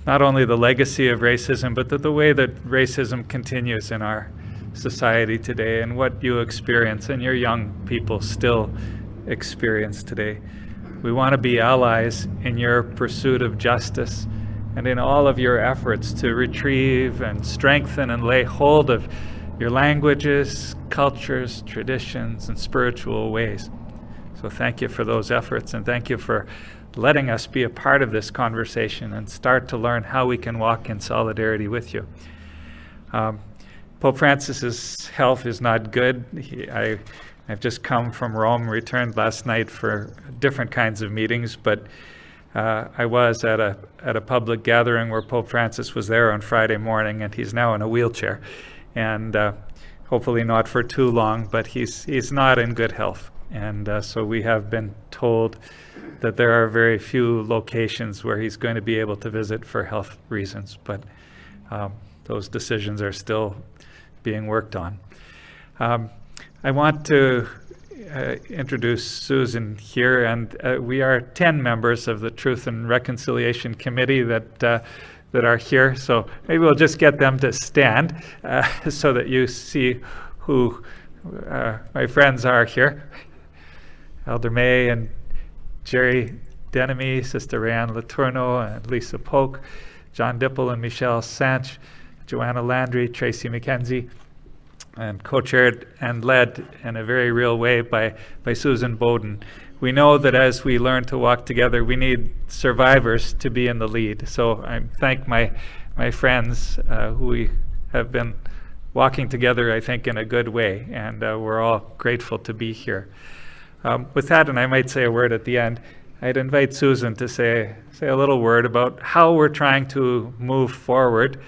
not only the legacy of racism, but the way that racism continues in our society today, and what you experience and your young people still experience today. We want to be allies in your pursuit of justice and in all of your efforts to retrieve and strengthen and lay hold of your languages, cultures, traditions, and spiritual ways. So thank you for those efforts, and thank you for letting us be a part of this conversation and start to learn how we can walk in solidarity with you. Pope Francis's health is not good. I've just come from Rome, returned last night for different kinds of meetings, but I was at a public gathering where Pope Francis was there on Friday morning, and he's now in a wheelchair, and hopefully not for too long, but he's not in good health. And so we have been told that there are very few locations where he's going to be able to visit for health reasons, but those decisions are still being worked on. I want to introduce Susan here, and we are 10 members of the Truth and Reconciliation Committee that are here, so maybe we'll just get them to stand so that you see who my friends are here. Elder May and Jerry Denemy, Sister Rayanne Letourneau and Lisa Polk, John Dipple and Michelle Sanch, Joanna Landry, Tracy McKenzie, and co-chaired and led in a very real way by Susan Bowden. We know that as we learn to walk together, we need survivors to be in the lead. So I thank my friends who we have been walking together, I think, in a good way, and we're all grateful to be here. With that, and I might say a word at the end, I'd invite Susan to say a little word about how we're trying to move forward,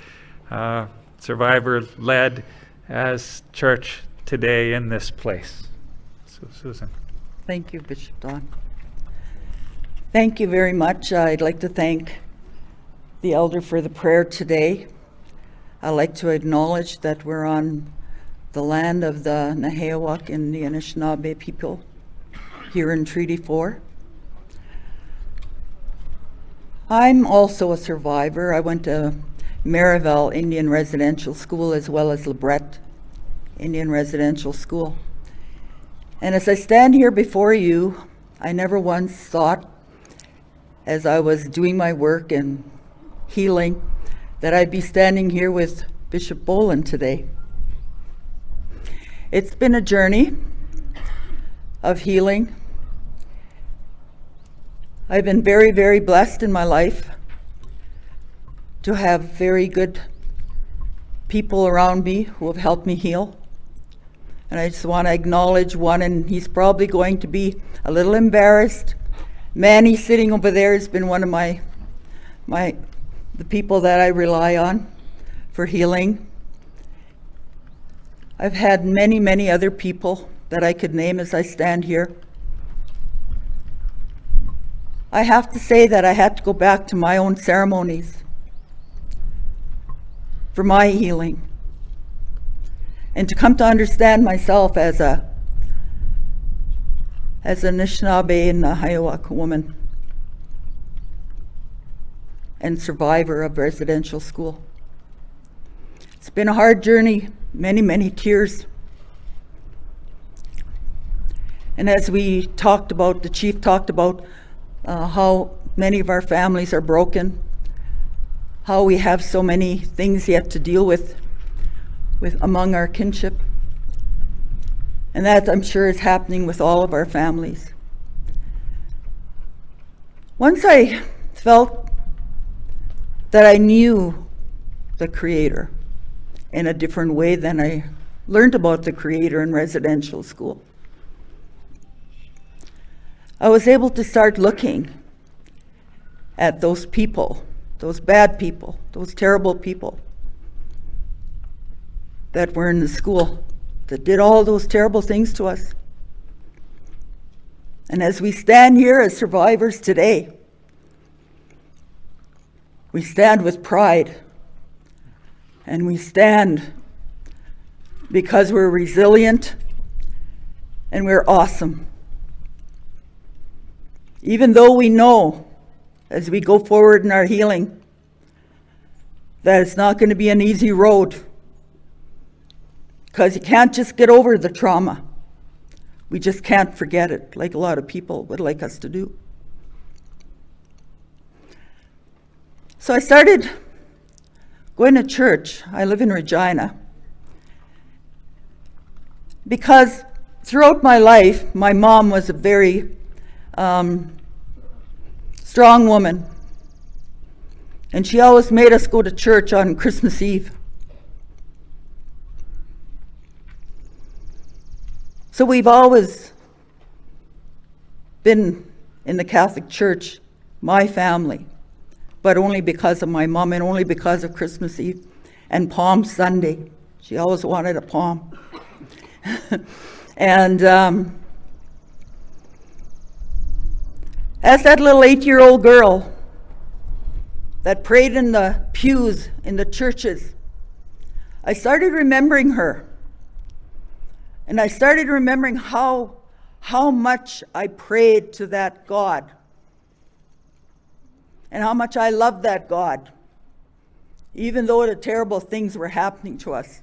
survivor-led, as church today in this place. So, Susan. Thank you, Bishop Don. Thank you very much. I'd like to thank the elder for the prayer today. I'd like to acknowledge that we're on the land of the Nehiyawak and the Anishinaabe people here in Treaty 4. I'm also a survivor. I went to Maryville Indian Residential School as well as LeBret Indian Residential School. And as I stand here before you, I never once thought, as I was doing my work and healing, that I'd be standing here with Bishop Boland today. It's been a journey of healing. I've been very, very blessed in my life to have very good people around me who have helped me heal. And I just want to acknowledge one, and he's probably going to be a little embarrassed. Manny sitting over there has been one of the people that I rely on for healing. I've had many, many other people that I could name as I stand here. I have to say that I had to go back to my own ceremonies for my healing, and to come to understand myself as an Anishinaabe and Nehiyawak woman and survivor of residential school. It's been a hard journey, many, many tears. And as we talked about, the chief talked about how many of our families are broken, how we have so many things yet to deal with among our kinship. And that, I'm sure, is happening with all of our families. Once I felt that I knew the Creator in a different way than I learned about the Creator in residential school, I was able to start looking at those people, those bad people, those terrible people that were in the school, that did all those terrible things to us. And as we stand here as survivors today, we stand with pride, and we stand because we're resilient and we're awesome. Even though we know, as we go forward in our healing, that it's not going to be an easy road, because you can't just get over the trauma. We just can't forget it, like a lot of people would like us to do. So I started going to church. I live in Regina. Because throughout my life, my mom was a very strong woman. And she always made us go to church on Christmas Eve. So we've always been in the Catholic Church, my family, but only because of my mom and only because of Christmas Eve and Palm Sunday. She always wanted a palm. And as that little 8-year-old girl that prayed in the pews in the churches, I started remembering her. And I started remembering how much I prayed to that God and how much I loved that God, even though the terrible things were happening to us.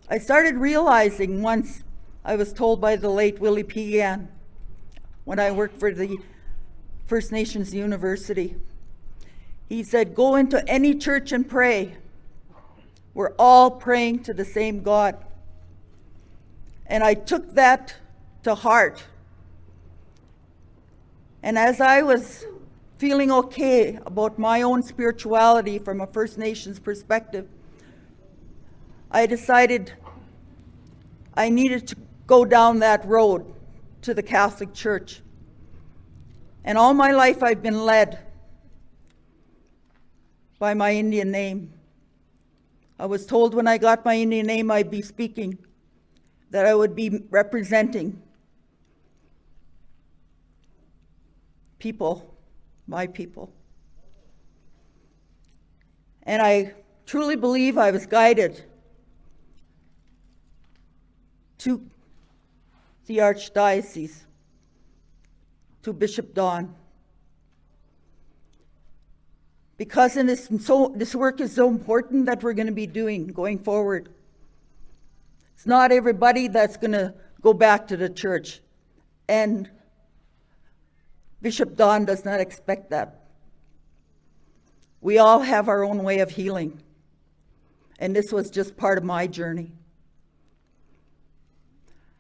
I started realizing once I was told by the late Willie Pegan, when I worked for the First Nations University, he said, go into any church and pray. We're all praying to the same God. And I took that to heart. And as I was feeling okay about my own spirituality from a First Nations perspective, I decided I needed to go down that road to the Catholic Church. And all my life I've been led by my Indian name. I was told when I got my Indian name I'd be speaking, that I would be representing people, my people. And I truly believe I was guided to the Archdiocese, to Bishop Don. Because this work is so important that we're going to be doing going forward. It's not everybody that's going to go back to the church. And Bishop Don does not expect that. We all have our own way of healing. And this was just part of my journey.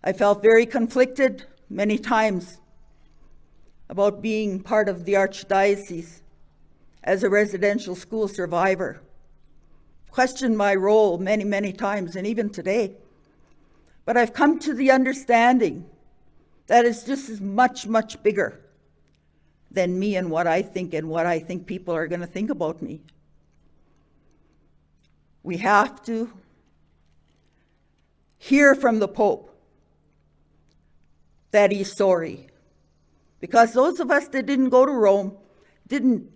I felt very conflicted many times about being part of the Archdiocese as a residential school survivor. Questioned my role many, many times, and even today. But I've come to the understanding that it's just as much, much bigger than me and what I think people are going to think about me. We have to hear from the Pope that he's sorry. Because those of us that didn't go to Rome didn't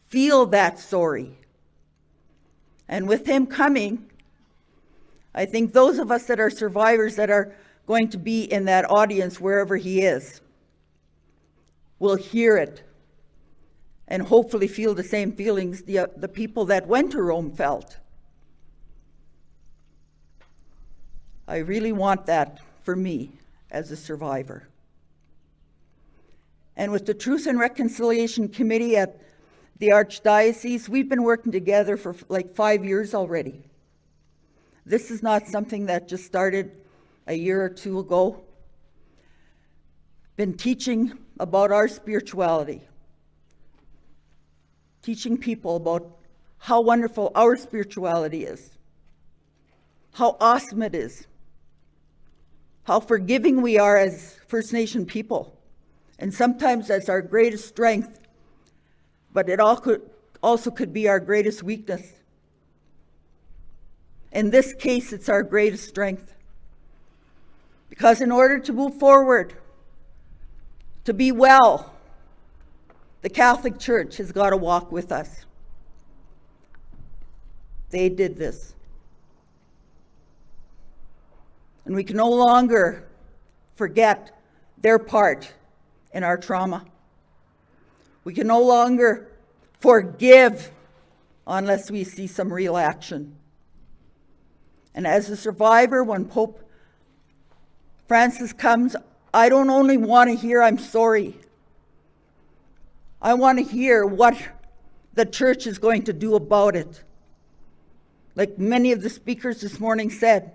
feel that sorry. And with him coming, I think those of us that are survivors that are going to be in that audience wherever he is will hear it and hopefully feel the same feelings the people that went to Rome felt. I really want that for me as a survivor. And with the Truth and Reconciliation Committee at the Archdiocese, we've been working together for like 5 years already. This is not something that just started a year or two ago. Been teaching about our spirituality, teaching people about how wonderful our spirituality is, how awesome it is, how forgiving we are as First Nation people. And sometimes that's our greatest strength, but it also could be our greatest weakness. In this case, it's our greatest strength. Because in order to move forward, to be well, the Catholic Church has got to walk with us. They did this. And we can no longer forget their part in our trauma. We can no longer forgive unless we see some real action. And as a survivor, when Pope Francis comes, I don't only want to hear I'm sorry. I want to hear what the church is going to do about it. Like many of the speakers this morning said,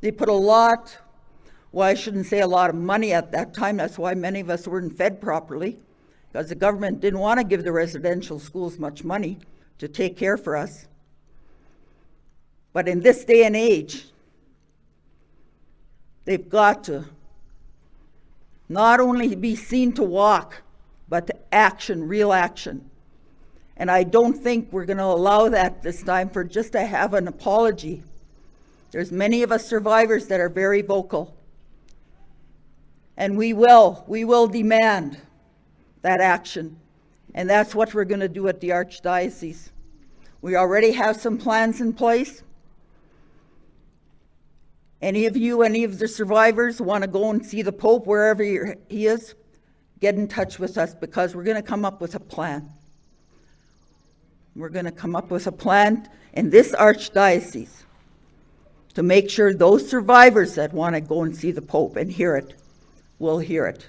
they put a lot, well, I shouldn't say a lot of money at that time. That's why many of us weren't fed properly, because the government didn't want to give the residential schools much money to take care for us. But in this day and age, they've got to not only be seen to walk, but to action, real action. And I don't think we're going to allow that this time for just to have an apology. There's many of us survivors that are very vocal. And we will demand that action. And that's what we're going to do at the Archdiocese. We already have some plans in place. Any of the survivors want to go and see the Pope wherever he is, get in touch with us, because we're going to come up with a plan. We're going to come up with a plan in this Archdiocese to make sure those survivors that want to go and see the Pope and hear it will hear it.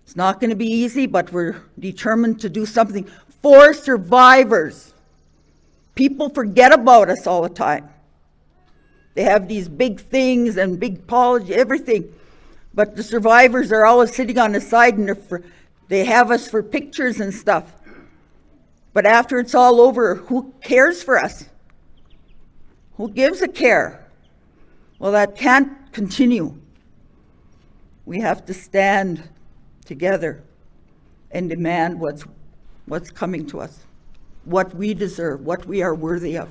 It's not going to be easy, but we're determined to do something for survivors. People forget about us all the time. They have these big things and big apology, everything. But the survivors are always sitting on the side and they have us for pictures and stuff. But after it's all over, who cares for us? Who gives a care? Well, that can't continue. We have to stand together and demand what's coming to us, what we deserve, what we are worthy of.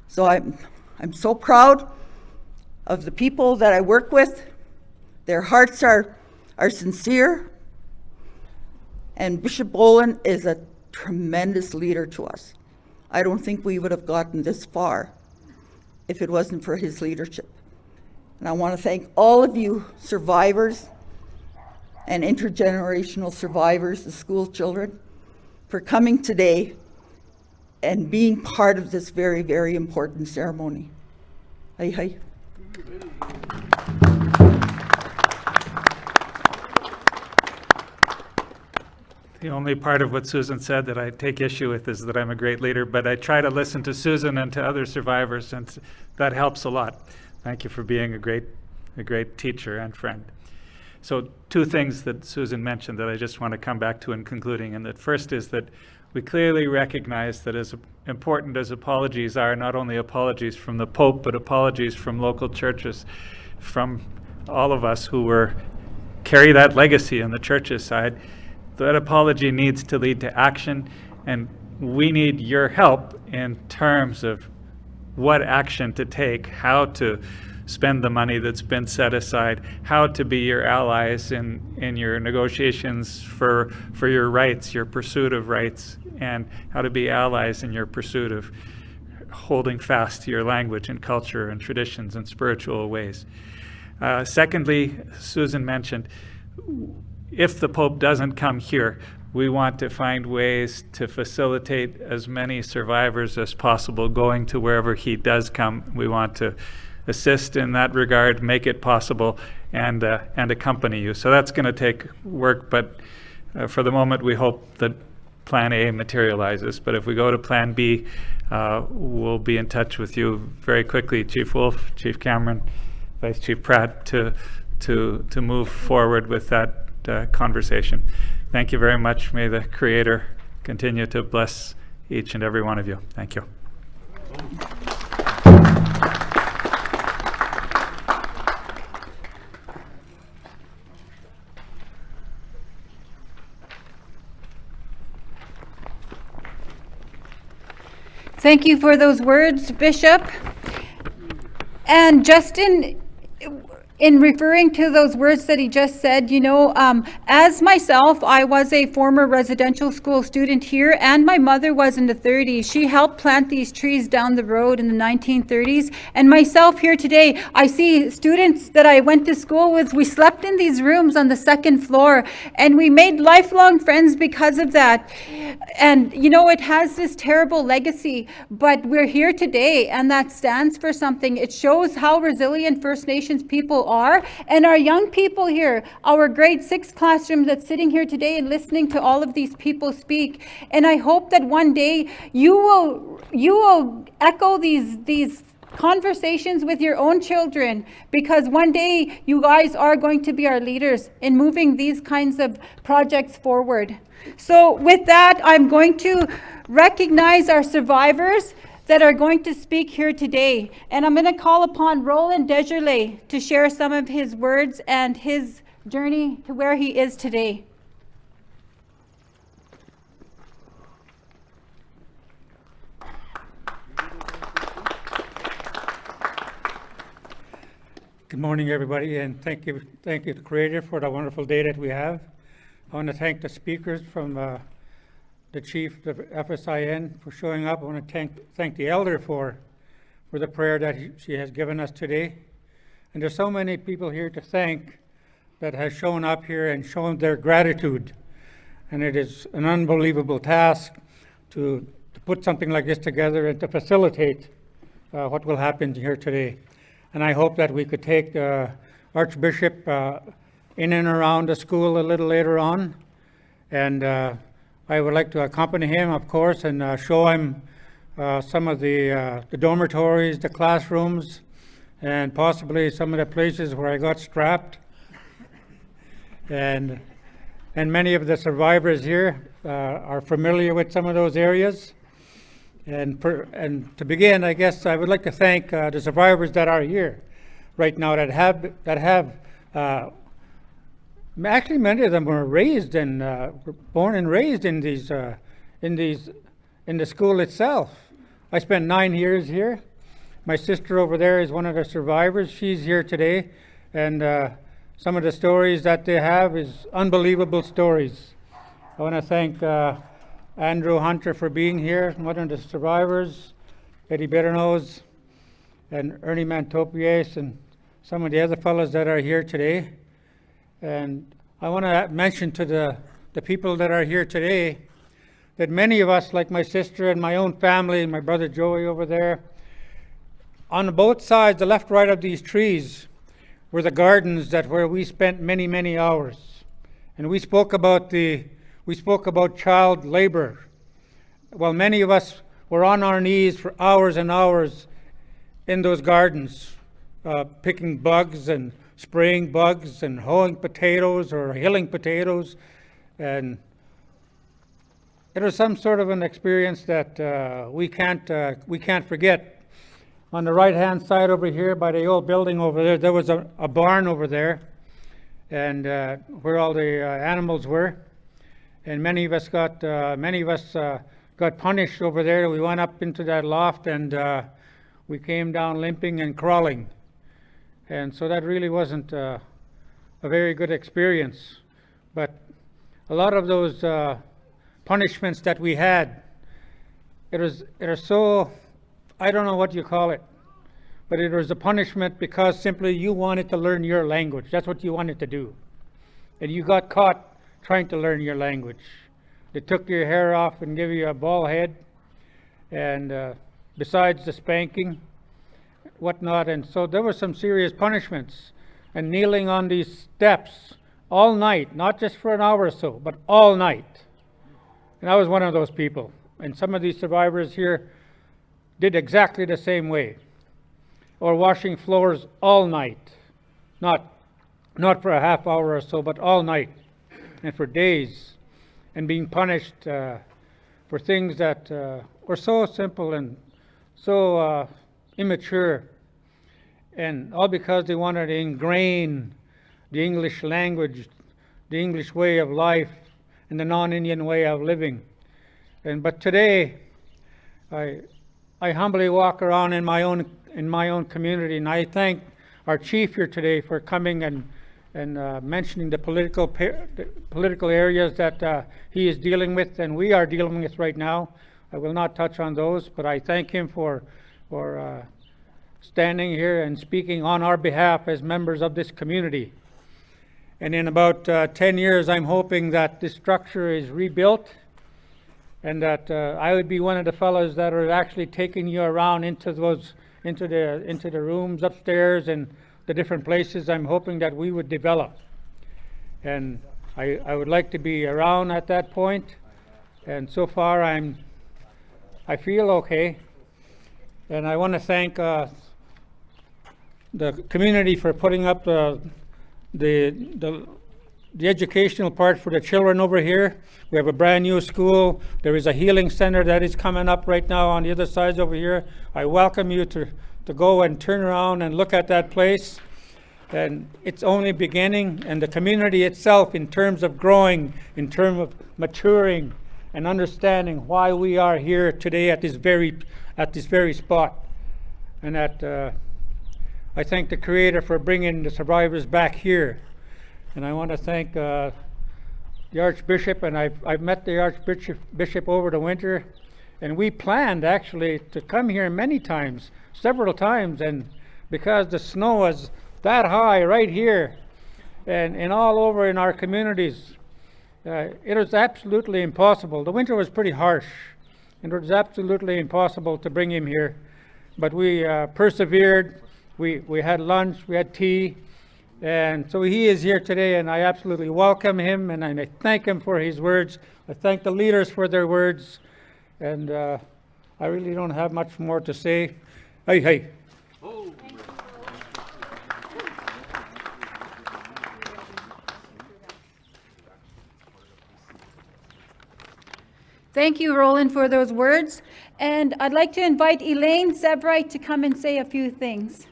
So I'm so proud of the people that I work with. Their hearts are sincere. And Bishop Boland is a tremendous leader to us. I don't think we would have gotten this far if it wasn't for his leadership. And I want to thank all of you survivors and intergenerational survivors, the school children, for coming today and being part of this very, very important ceremony. Hi, hi. The only part of what Susan said that I take issue with is that I'm a great leader, but I try to listen to Susan and to other survivors, and that helps a lot. Thank you for being a great teacher and friend. So 2 things that Susan mentioned that I just want to come back to in concluding, and the first is that we clearly recognize that as important as apologies are, not only apologies from the Pope, but apologies from local churches, from all of us who carry that legacy on the church's side, that apology needs to lead to action, and we need your help in terms of what action to take, how to spend the money that's been set aside, how to be your allies in your negotiations for your rights, your pursuit of rights, and how to be allies in your pursuit of holding fast to your language and culture and traditions and spiritual ways. Secondly, Susan mentioned, if the Pope doesn't come here, we want to find ways to facilitate as many survivors as possible going to wherever he does come. We want to assist in that regard, make it possible, and accompany you. So that's going to take work, but for the moment we hope that Plan A materializes. But if we go to Plan B, we'll be in touch with you very quickly, Chief Wolfe, Chief Cameron, Vice Chief Pratt, to move forward with that conversation. Thank you very much. May the Creator continue to bless each and every one of you. Thank you. Thank you for those words, Bishop. And Justin, in referring to those words that he just said, you know, as myself, I was a former residential school student here, and my mother was in the 30s. She helped plant these trees down the road in the 1930s. And myself here today, I see students that I went to school with. We slept in these rooms on the 2nd floor, and we made lifelong friends because of that. And, you know, it has this terrible legacy, but we're here today, and that stands for something. It shows how resilient First Nations people are, and our young people here, our grade 6 classroom that's sitting here today and listening to all of these people speak. And I hope that one day you will echo these conversations with your own children, because one day you guys are going to be our leaders in moving these kinds of projects forward. So with that, I'm going to recognize our survivors that are going to speak here today. And I'm going to call upon Roland Desjarlais to share some of his words and his journey to where he is today. Good morning, everybody, and thank you to the Creator for the wonderful day that we have. I want to thank the speakers from the Chief of FSIN for showing up. I want to thank the Elder for the prayer that she has given us today. And there's so many people here to thank that has shown up here and shown their gratitude. And it is an unbelievable task to put something like this together and to facilitate what will happen here today. And I hope that we could take the Archbishop in and around the school a little later on. And I would like to accompany him, of course, and show him some of the dormitories, the classrooms, and possibly some of the places where I got strapped. And many of the survivors here are familiar with some of those areas. And to begin, I guess I would like to thank the survivors that are here right now that have actually many of them were raised and were born and raised in the school itself. I spent 9 years here. My sister over there is one of the survivors. She's here today, and some of the stories that they have is unbelievable stories. I want to thank Andrew Hunter for being here, one of the survivors, Eddie Betternos, and Ernie Mantopies, and some of the other fellows that are here today. And I want to mention to the people that are here today that many of us, like my sister and my own family, and my brother Joey over there, on both sides, the left, right of these trees, were the gardens where we spent many, many hours. And we spoke about child labor. Well, many of us were on our knees for hours and hours in those gardens, picking bugs and spraying bugs and hoeing potatoes or hilling potatoes. And it was some sort of an experience that we can't forget. On the right-hand side over here by the old building over there, there was a barn over there, and where all the animals were. And many of us got punished over there. We went up into that loft, and we came down limping and crawling. And so that really wasn't a very good experience. But a lot of those punishments that we had, it was so, I don't know what you call it, but it was a punishment because simply you wanted to learn your language. That's what you wanted to do. And you got caught trying to learn your language. They took your hair off and gave you a bald head, and besides the spanking, whatnot. And so there were some serious punishments. And kneeling on these steps all night, not just for an hour or so, but all night. And I was one of those people. And some of these survivors here did exactly the same way. Or washing floors all night. Not for a half hour or so, but all night. And for days. And being punished for things that were so simple and so immature. And all because they wanted to ingrain the English language, the English way of life, and the non-Indian way of living. But today, I humbly walk around in my own community, and I thank our chief here today for coming and mentioning the political areas that he is dealing with, and we are dealing with right now. I will not touch on those, but I thank him for standing here and speaking on our behalf as members of this community. And in about 10 years, I'm hoping that this structure is rebuilt, and that I would be one of the fellows that are actually taking you around into the rooms upstairs and the different places I'm hoping that we would develop. And I would like to be around at that point. And so far I feel okay. And I want to thank the community for putting up the educational part for the children over here. We have a brand new school. There is a healing center that is coming up right now on the other side over here. I welcome you to go and turn around and look at that place. And it's only beginning, and the community itself, in terms of growing, in terms of maturing and understanding why we are here today at this very spot. And that I thank the Creator for bringing the survivors back here. And I want to thank the Archbishop, and I've met the Archbishop over the winter, and we planned actually to come here many times, several times, and because the snow was that high right here and all over in our communities, it was absolutely impossible. The winter was pretty harsh, and it was absolutely impossible to bring him here. But we persevered. We had lunch, we had tea, and so he is here today, and I absolutely welcome him, and I thank him for his words. I thank the leaders for their words, and I really don't have much more to say. Hey. Thank you, Roland, for those words. And I'd like to invite Elaine Sebright to come and say a few things.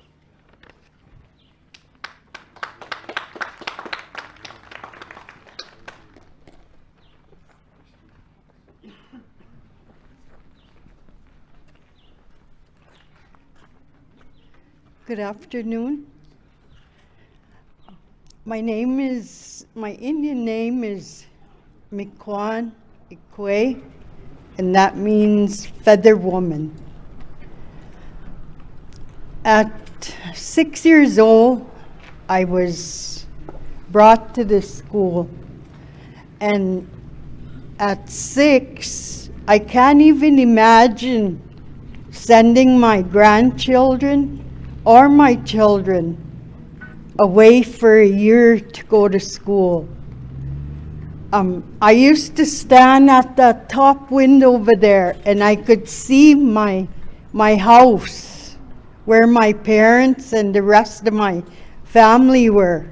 Good afternoon. My Indian name is Muskowekwan First, and that means feather woman. At 6 years old, I was brought to this school, and at 6, I can't even imagine sending my grandchildren or my children away for a year to go to school. I used to stand at the top window over there, and I could see my house where my parents and the rest of my family were.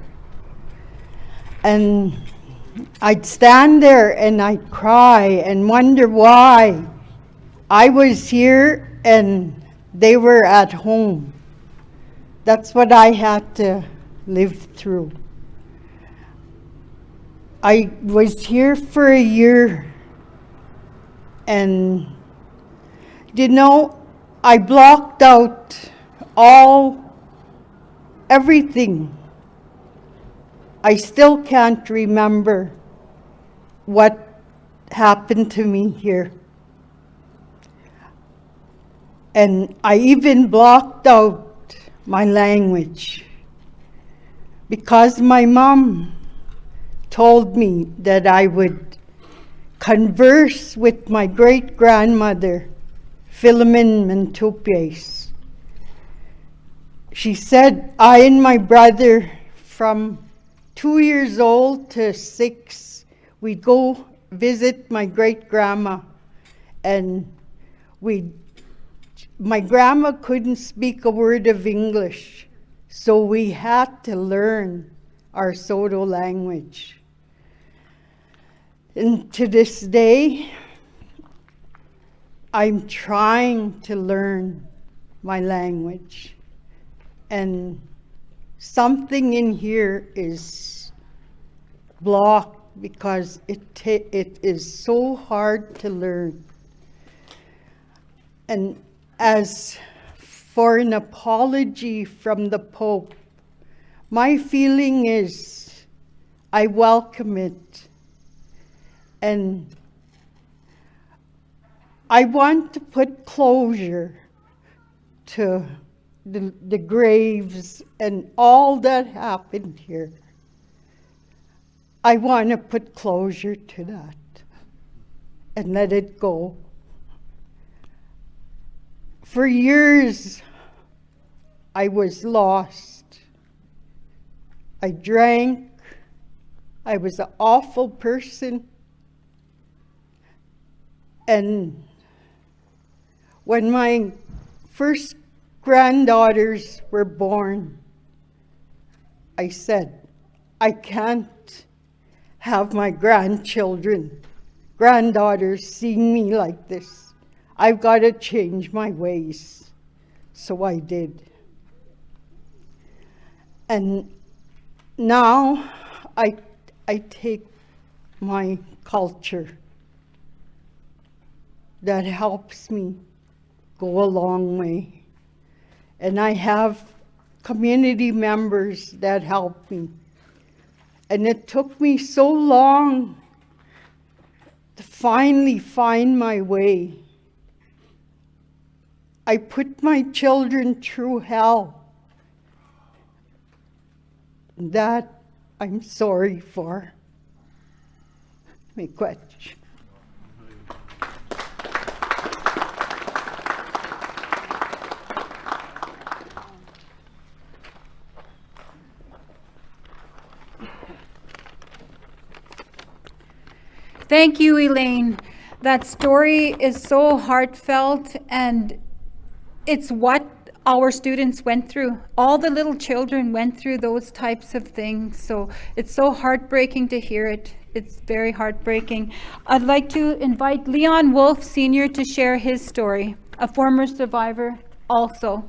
And I'd stand there and I'd cry and wonder why I was here and they were at home. That's what I had to live through. I was here for a year, and I blocked out everything. I still can't remember what happened to me here. And I even blocked out my language because my mom told me that I would converse with my great-grandmother, Philemon Mentupies. She said I and my brother, from 2 years old to 6, we'd go visit my great-grandma, and my grandma couldn't speak a word of English, so we had to learn our Soto language. And to this day, I'm trying to learn my language. And something in here is blocked because it is so hard to learn. And as for an apology from the Pope, my feeling is I welcome it. And I want to put closure to the graves and all that happened here. I want to put closure to that and let it go. For years, I was lost. I drank. I was an awful person. And when my first granddaughters were born, I said, I can't have my granddaughters seeing me like this. I've got to change my ways. So I did. And now I take my culture that helps me go a long way. And I have community members that help me. And it took me so long to finally find my way. I put my children through hell. That I'm sorry for. Miigwech. Thank you, Elaine. That story is so heartfelt, and it's what our students went through. All the little children went through those types of things. So it's so heartbreaking to hear it. It's very heartbreaking. I'd like to invite Leon Wolfe Sr. to share his story, a former survivor also.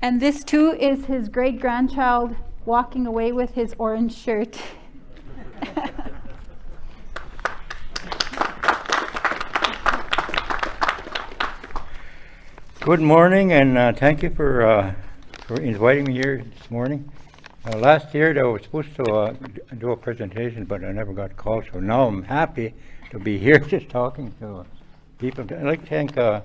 And this too is his great-grandchild walking away with his orange shirt. Good morning, and thank you for inviting me here this morning. Last year I was supposed to do a presentation, but I never got called, so now I'm happy to be here just talking to people. I'd like to thank our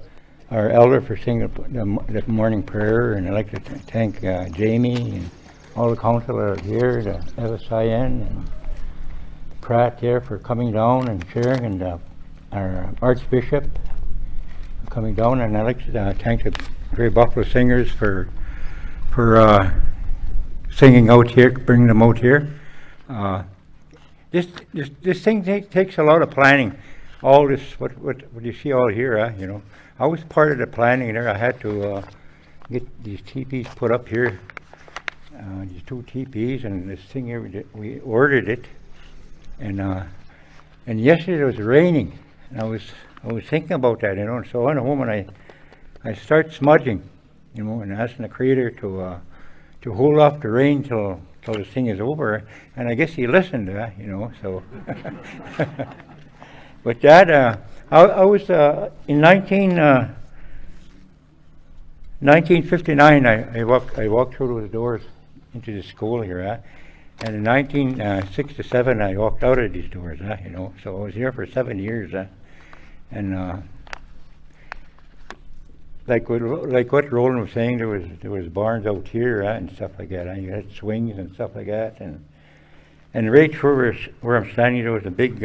elder for singing the morning prayer, and I'd like to thank Jamie and all the council that are here, the FSIN and Pratt here for coming down and sharing, and our Archbishop coming down, and I'd like to thank the Grey Buffalo Singers for singing out here, bringing them out here. This thing takes a lot of planning. All this, what you see all here, you know, I was part of the planning there. I had to get these teepees put up here, these 2 teepees, and this thing here, we ordered it, and yesterday it was raining, and I was thinking about that, you know, and so I went home and I start smudging, you know, and asking the Creator to hold off the rain till this thing is over, and I guess He listened to that, you know, so. But that, I was in 1959. I walked through those doors into the school here, and in 1967 I walked out of these doors, you know. So I was here for 7 years, and like what Roland was saying, there was barns out here and stuff like that. You had swings and stuff like that, and right through where I'm standing, there was a big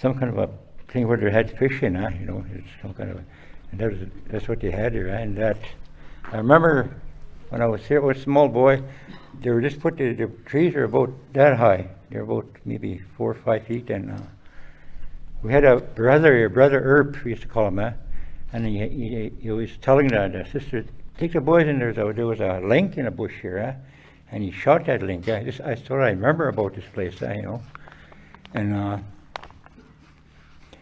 some kind of a thing where they had fish in, you know, it's some kind of, and that's what they had there, and that, I remember when I was here, I was a small boy, they were just the trees are about that high, they're about maybe 4 or 5 feet, and we had a brother Herb, we used to call him, and he was telling the sister, take the boys in there was a link in a bush here, and he shot that link. I remember about this place, you know, and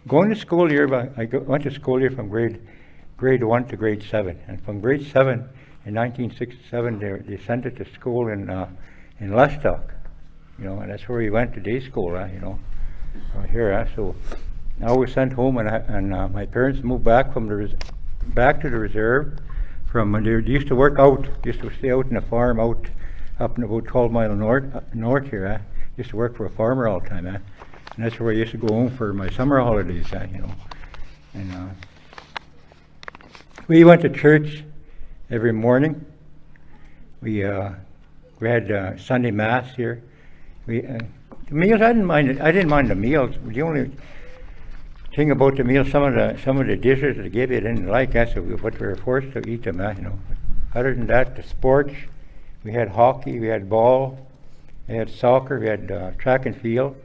going to school here, went to school here from grade 1 to grade 7, and from grade 7 in 1967 they sent it to school in Lestock, you know, and that's where we went to day school, you know, here. So I was sent home, and my parents moved back back to the reserve. They used to work out, used to stay out in a farm up in about 12 miles north here. Used to work for a farmer all the time, and that's where I used to go home for my summer holidays, you know. And we went to church every morning. We had Sunday Mass here. The meals, I didn't mind the meals. The only thing about the meal, some of the dishes they gave you didn't like, that's what we were forced to eat them, you know. Other than that, the sports, we had hockey, we had ball, we had soccer, we had track and field,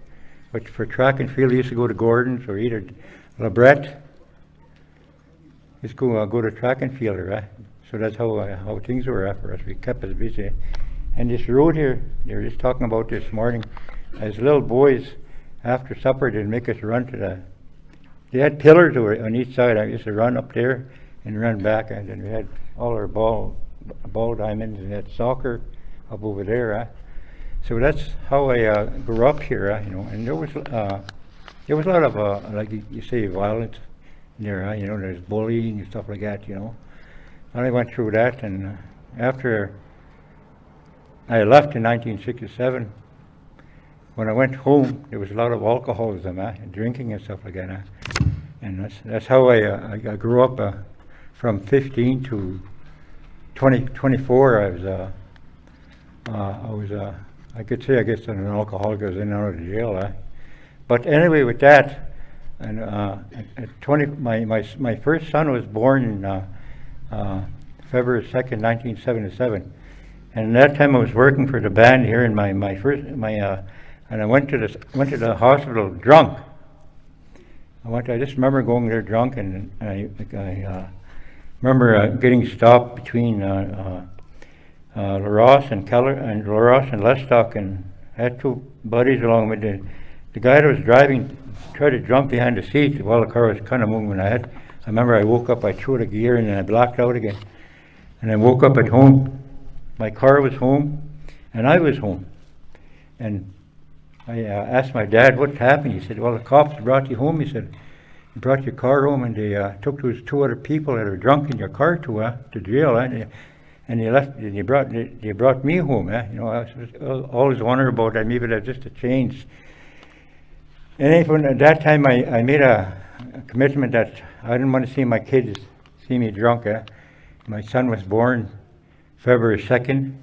which for track and field, we used to go to Gordon's or either Labret. Used to go to track and field, right? So that's how things were for us. We kept us busy. And this road here, they were just talking about this morning, as little boys, after supper, they'd make us run to they had pillars on each side. I used to run up there and run back, and then we had all our ball diamonds, and we had soccer up over there. So that's how I grew up here, you know. And there was a lot of, like you say, violence there, you know. There's bullying and stuff like that, you know. And I went through that, and after I left in 1967, when I went home, there was a lot of alcoholism and drinking and stuff like that. And that's how I grew up. From 15 to 24, I could say I guess an alcoholic. I was in and out of jail. But anyway, with that, and at 20, my first son was born in February 2nd, 1977. And at that time I was working for the band here, and and I went to the hospital drunk. I just remember going there drunk, and I remember getting stopped between LaRosse and Keller and LaRosse and Lestock, and I had two buddies along with the guy that was driving tried to jump behind the seat while the car was kind of moving. I remember I woke up, I threw the gear, and then I blacked out again. And I woke up at home. My car was home, and I was home. And I asked my dad what happened. He said, well, the cops brought you home. He said, they brought your car home, and they took those two other people that were drunk in your car to jail. And they left. And they brought me home. You know, I was always wondering about that. Maybe that's just a change. And at that time, I made a commitment that I didn't want to see my kids see me drunk. My son was born February 2nd,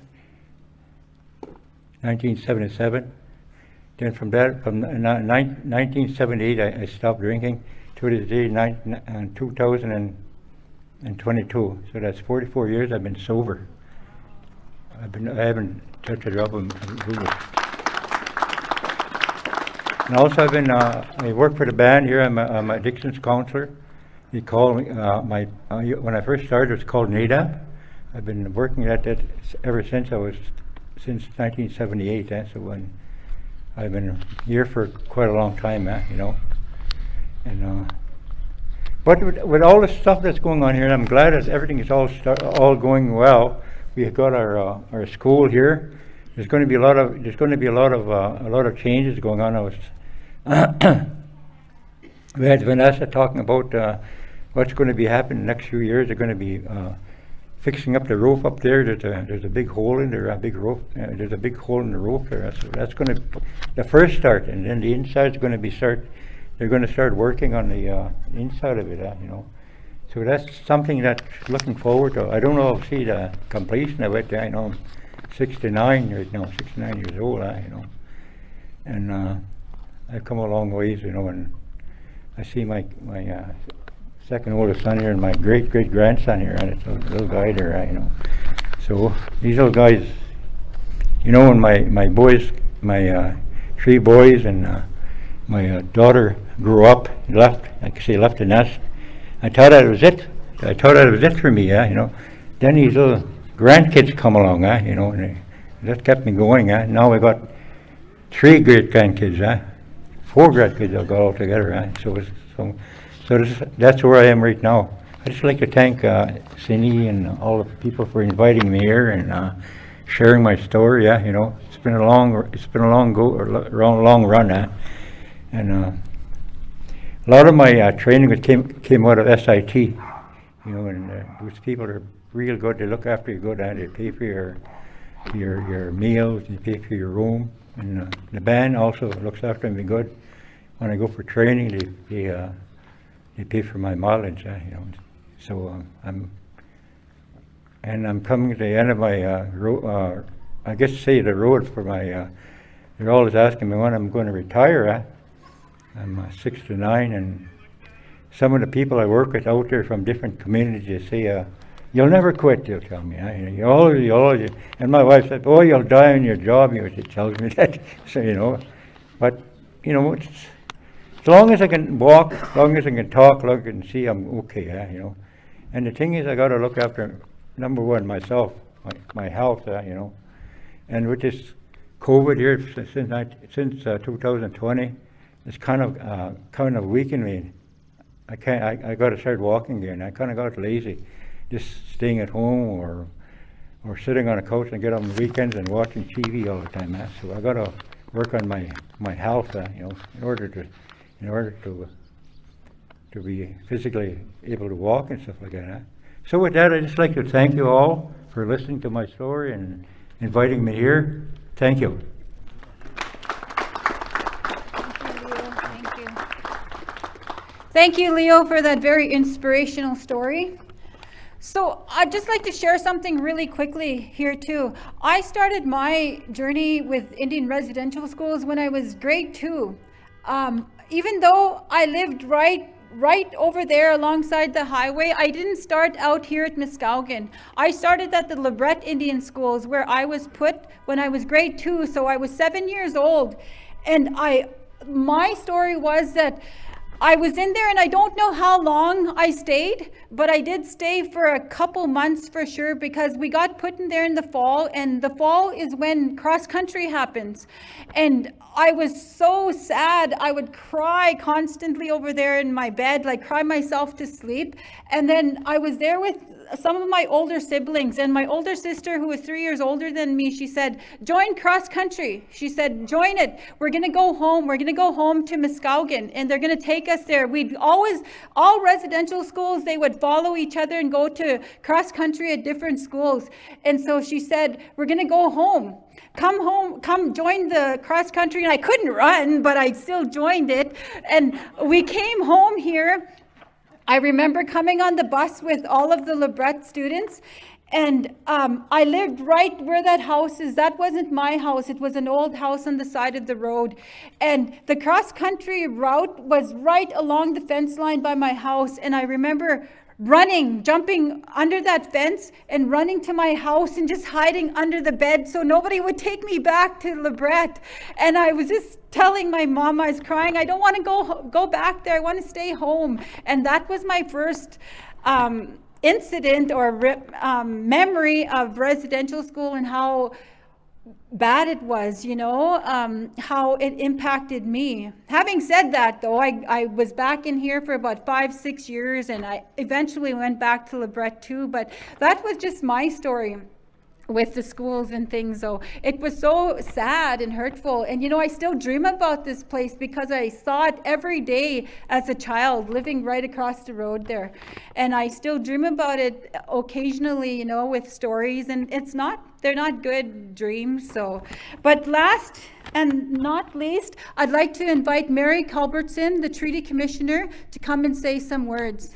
1977. Then from 1978, I stopped drinking to this day, 2022. So that's 44 years I've been sober. I haven't touched a drop of booze. And also I work for the band here. I'm a addictions counselor. They call me, when I first started, it was called NADAP. I've been working at that ever since since 1978. So I've been here for quite a long time, you know. And but with all the stuff that's going on here, I'm glad that everything is all going well. We got our school here. There's going to be a lot of changes going on. We had Vanessa talking about what's going to be happening the next few years. They're going to be fixing up the roof up there. There's a big hole in there, there's a big hole in the roof there. So that's going to the first start, and then the inside is going to be they're going to start working on the inside of it, you know. So that's something that's looking forward to. I don't know if I'll see the completion of it. I know I'm 69 right now, 69 years old, you know. And I've come a long ways, you know, and I see my second oldest son here and my great grandson here, and it's a little guy there, you know. So these little guys, you know, when my boys, my 3 boys and my daughter grew up, left the nest. I thought that was it. I thought that was it for me, you know. Then these little grandkids come along, you know, and that kept me going. Now I got 3 great grandkids, 4 grandkids I've got all together. So that's where I am right now. I just like to thank Cindy and all the people for inviting me here and sharing my story. You know, it's been a long run. And a lot of my training came out of SIT. You know, and those people are real good. They look after you good, they pay for your meals, they pay for your room, and the band also looks after me good. When I go for training, they pay for my mileage, you know. So I'm coming to the end of my road. I guess say the road for my. They're always asking me when I'm going to retire. I'm 69, and some of the people I work with out there from different communities say, you'll never quit, they'll tell me. You always, and my wife said, oh, you'll die on your job. She tells me that. So, but, it's, as long as I can walk, as long as I can talk, as long as I can see, I'm okay, And the thing is, I got to look after, number one, myself, my health, And with this COVID here since 2020, it's kind of weakened me. I got to start walking again. I kind of got lazy, just staying at home or sitting on a couch and get on the weekends and watching TV all the time. So I got to work on my health, in order to be physically able to walk and stuff like that. So with that, I'd just like to thank you all for listening to my story and inviting me here. Thank you. Thank you, Leo, for that very inspirational story. So I'd just like to share something really quickly here too. I started my journey with Indian residential schools when I was grade 2. Even though I lived right over there alongside the highway, I didn't start out here at Muskowekwan. I started at the Lebret Indian schools where I was put when I was grade 2, so I was 7 years old. And my story was that I was in there, and I don't know how long I stayed, but I did stay for a couple months for sure, because we got put in there in the fall, and the fall is when cross country happens. And I was so sad. I would cry constantly over there in my bed, like cry myself to sleep. And then I was there with some of my older siblings, and my older sister, who was 3 years older than me, she said, join cross country. She said, join it. We're going to go home. We're going to go home to Muskowekwan, and they're going to take us there. We'd always, all residential schools, they would follow each other and go to cross country at different schools. And so she said, we're going to go home. Come home, come join the cross country. And I couldn't run, but I still joined it. And we came home here. I remember coming on the bus with all of the Lebret students, and I lived right where that house is. That wasn't my house. It was an old house on the side of the road. And the cross-country route was right along the fence line by my house. And I remember running, jumping under that fence and running to my house and just hiding under the bed so nobody would take me back to Lebret. And I was just telling my mom, I was crying, I don't want to go back there. I want to stay home. And that was my first incident or memory of residential school and how bad it was, how it impacted me. Having said that, though, I was back in here for about 5-6 years, and I eventually went back to Lebret too, but that was just my story with the schools and things. So it was so sad and hurtful. And I still dream about this place because I saw it every day as a child living right across the road there. And I still dream about it occasionally, with stories, and they're not good dreams. So, but last and not least, I'd like to invite Mary Culbertson, the Treaty Commissioner, to come and say some words.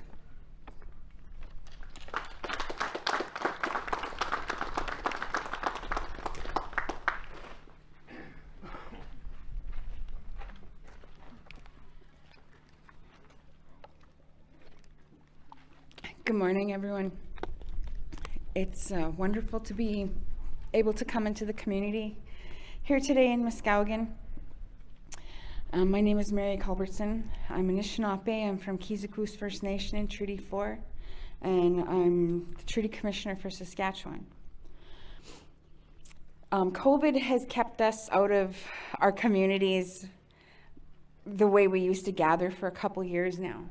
Good morning, everyone. It's wonderful to be able to come into the community here today in Muskowekwan. My name is Mary Culbertson. I'm Anishinaabe. I'm from Councillor First Nation in Treaty 4, and I'm the Treaty Commissioner for Saskatchewan. COVID has kept us out of our communities the way we used to gather for a couple years now.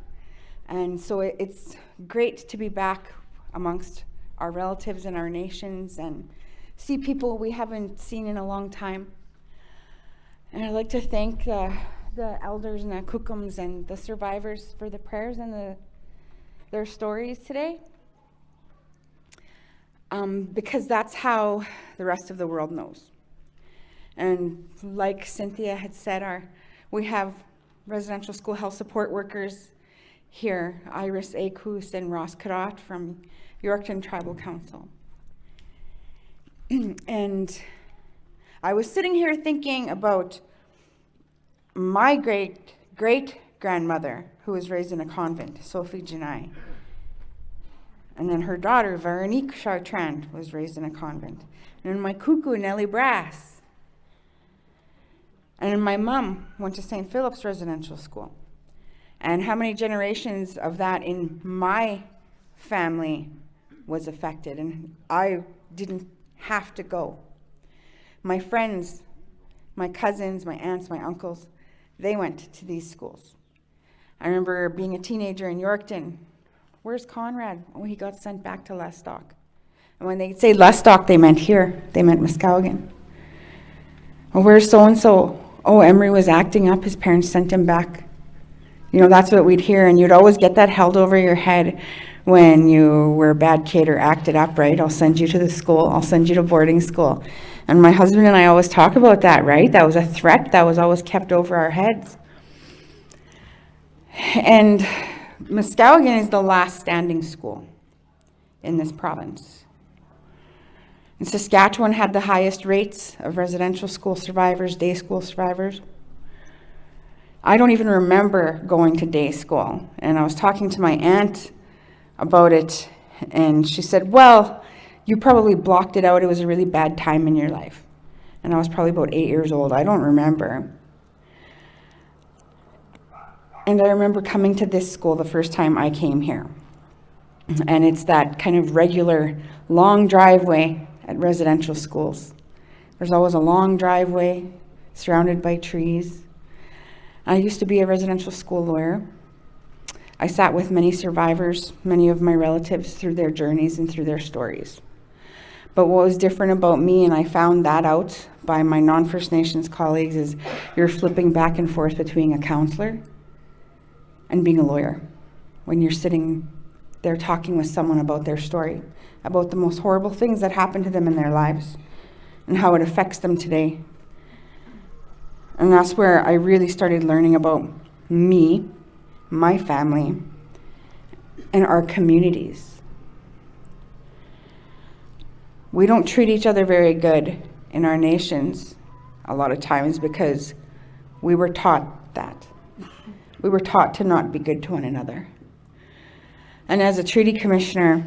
And so it's great to be back amongst our relatives and our nations and see people we haven't seen in a long time. And I'd like to thank the elders and the kukums and the survivors for the prayers and their stories today. Because that's how the rest of the world knows. And like Cynthia had said, we have residential school health support workers here, Iris Akus and Ross Karat from Yorkton Tribal Council. And I was sitting here thinking about my great grandmother, who was raised in a convent, Sophie Janai. And then her daughter, Veronique Chartrand, was raised in a convent. And then my cuckoo, Nellie Brass. And then my mom went to St. Philip's Residential School. And how many generations of that in my family was affected? And I didn't have to go. My friends, my cousins, my aunts, my uncles, they went to these schools. I remember being a teenager in Yorkton. Where's Conrad? Oh, he got sent back to Lestock. And when they say Lestock, they meant here. They meant Muskowekwan. Oh, where's so-and-so? Oh, Emery was acting up. His parents sent him back. You know, that's what we'd hear. And you'd always get that held over your head when you were a bad kid or acted up, right? I'll send you to the school. I'll send you to boarding school. And my husband and I always talk about that, right? That was a threat that was always kept over our heads. And Muskowekwan is the last standing school in this province. And Saskatchewan had the highest rates of residential school survivors, day school survivors. I don't even remember going to day school. And I was talking to my aunt about it, and she said, well, you probably blocked it out. It was a really bad time in your life. And I was probably about 8 years old. I don't remember. And I remember coming to this school the first time I came here. And it's that kind of regular long driveway at residential schools. There's always a long driveway surrounded by trees. I used to be a residential school lawyer. I sat with many survivors, many of my relatives, through their journeys and through their stories. But what was different about me, and I found that out by my non-First Nations colleagues, is you're flipping back and forth between a counselor and being a lawyer. When you're sitting there talking with someone about their story, about the most horrible things that happened to them in their lives and how it affects them today. And that's where I really started learning about me, my family, and our communities. We don't treat each other very good in our nations a lot of times because we were taught that. We were taught to not be good to one another. And as a treaty commissioner,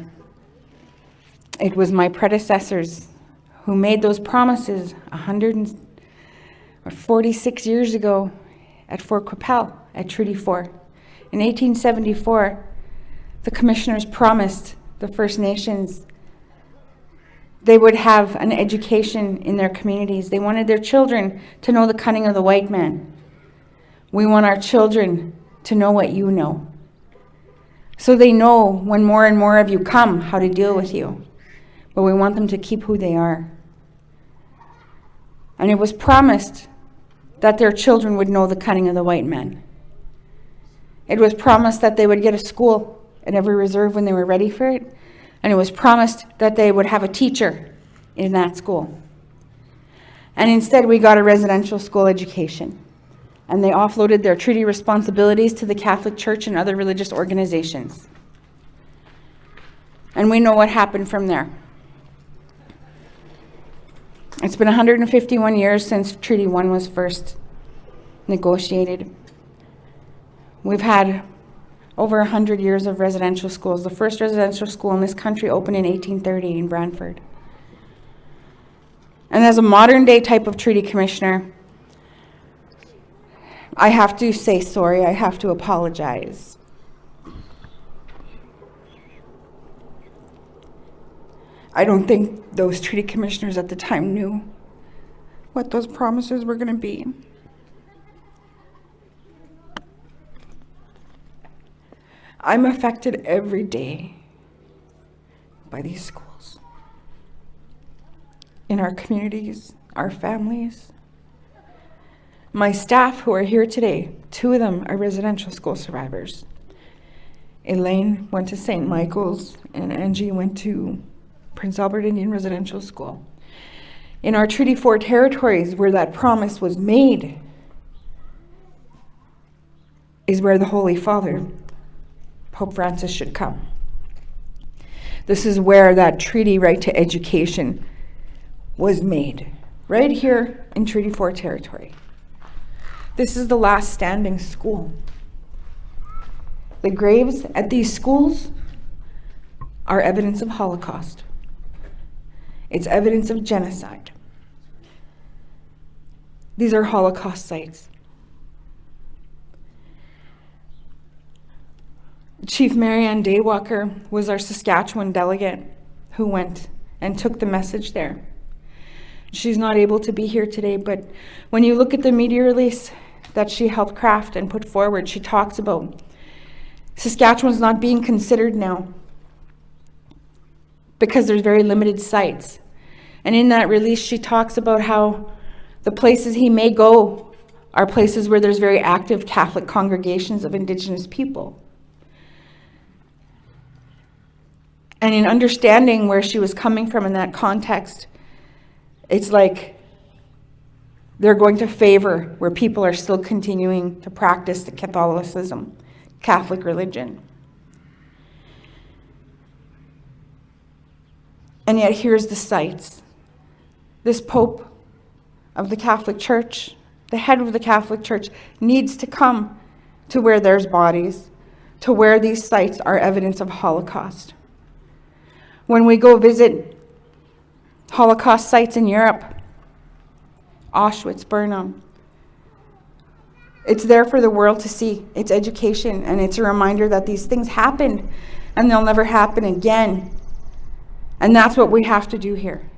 it was my predecessors who made those promises 146 years ago at Fort Qu'Appelle at Treaty 4. In 1874, the commissioners promised the First Nations they would have an education in their communities. They wanted their children to know the cunning of the white man. We want our children to know what you know. So they know when more and more of you come, how to deal with you. But we want them to keep who they are. And it was promised that their children would know the cunning of the white man. It was promised that they would get a school at every reserve when they were ready for it. And it was promised that they would have a teacher in that school. And instead, we got a residential school education. And they offloaded their treaty responsibilities to the Catholic Church and other religious organizations. And we know what happened from there. It's been 151 years since Treaty 1 was first negotiated. We've had over 100 years of residential schools. The first residential school in this country opened in 1830 in Brantford. And as a modern day type of treaty commissioner, I have to say sorry, I have to apologize. I don't think those treaty commissioners at the time knew what those promises were going to be. I'm affected every day by these schools, in our communities, our families. My staff who are here today, 2 of them are residential school survivors. Elaine went to St. Michael's and Angie went to Prince Albert Indian Residential School. In our Treaty 4 territories where that promise was made is where the Holy Father, Pope Francis, should come. This is where that treaty right to education was made, right here in Treaty 4 territory. This is the last standing school The graves at these schools are evidence of Holocaust. It's evidence of genocide. These are Holocaust sites. Chief Marianne Daywalker was our Saskatchewan delegate who went and took the message there. She's not able to be here today, but when you look at the media release that she helped craft and put forward, she talks about Saskatchewan's not being considered now because there's very limited sites. And in that release, she talks about how the places he may go are places where there's very active Catholic congregations of Indigenous people. And in understanding where she was coming from in that context, it's like they're going to favor where people are still continuing to practice the Catholicism, Catholic religion. And yet here's the sites. This Pope of the Catholic Church, the head of the Catholic Church, needs to come to where there's bodies, to where these sites are evidence of Holocaust. When we go visit Holocaust sites in Europe, Auschwitz, Burnham, it's there for the world to see. It's education, and it's a reminder that these things happened and they'll never happen again. And that's what we have to do here.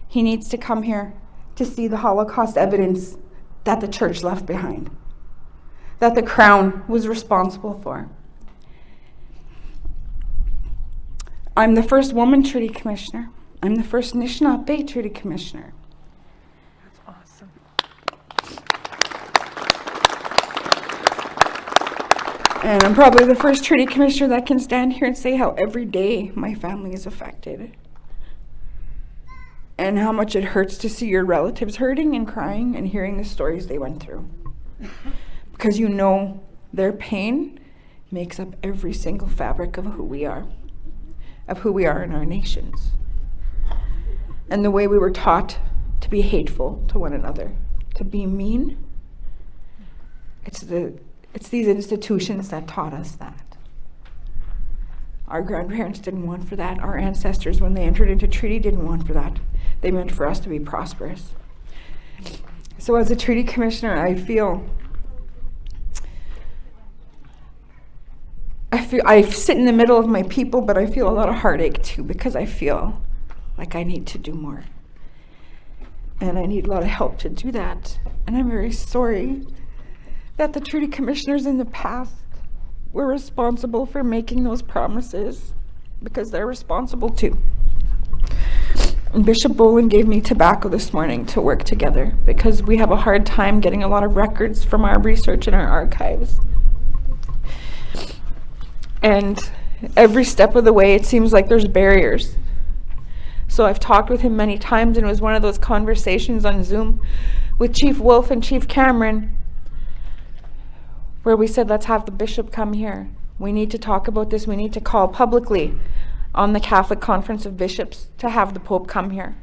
He needs to come here to see the Holocaust evidence that the church left behind, that the Crown was responsible for. I'm the first woman Treaty Commissioner. I'm the first Anishinaabe Treaty Commissioner. That's awesome. And I'm probably the first Treaty Commissioner that can stand here and say how every day my family is affected. And how much it hurts to see your relatives hurting and crying and hearing the stories they went through. Because you know their pain makes up every single fabric of who we are in our nations. And the way we were taught to be hateful to one another, to be mean, it's these institutions that taught us that. Our grandparents didn't want for that. Our ancestors, when they entered into treaty, didn't want for that. They meant for us to be prosperous. So as a treaty commissioner, I sit in the middle of my people, but I feel a lot of heartache too, because I feel like I need to do more. And I need a lot of help to do that. And I'm very sorry that the treaty commissioners in the past were responsible for making those promises, because they're responsible too. And Bishop Boland gave me tobacco this morning to work together, because we have a hard time getting a lot of records from our research in our archives. And every step of the way, it seems like there's barriers. So I've talked with him many times, and it was one of those conversations on Zoom with Chief Wolfe and Chief Cameron, where we said, let's have the bishop come here. We need to talk about this. We need to call publicly on the Catholic Conference of Bishops to have the Pope come here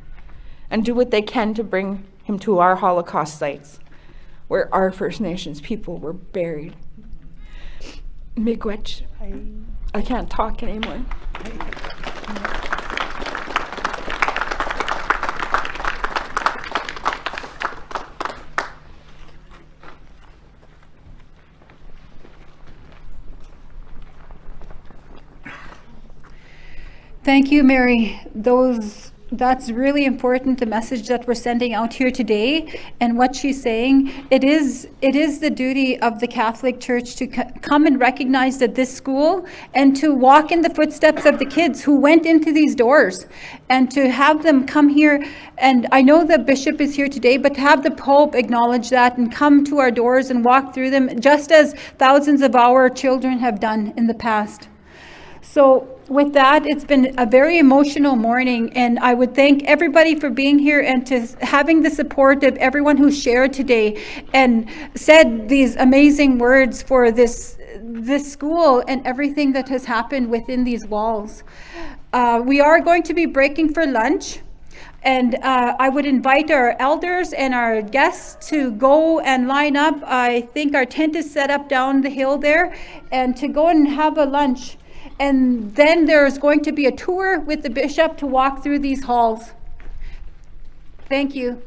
and do what they can to bring him to our Holocaust sites where our First Nations people were buried. Miigwech. I can't talk anymore. Thank you, Mary. That's really important, the message that we're sending out here today. And what she's saying, it is the duty of the Catholic Church to come and recognize that this school, and to walk in the footsteps of the kids who went into these doors, and to have them come here. And I know the bishop is here today, but to have the Pope acknowledge that and come to our doors and walk through them, just as thousands of our children have done in the past. So with that, it's been a very emotional morning, and I would thank everybody for being here and to having the support of everyone who shared today and said these amazing words for this school and everything that has happened within these walls. We are going to be breaking for lunch. And I would invite our elders and our guests to go and line up. I think our tent is set up down the hill there, and to go and have a lunch. And then there's going to be a tour with the bishop to walk through these halls. Thank you.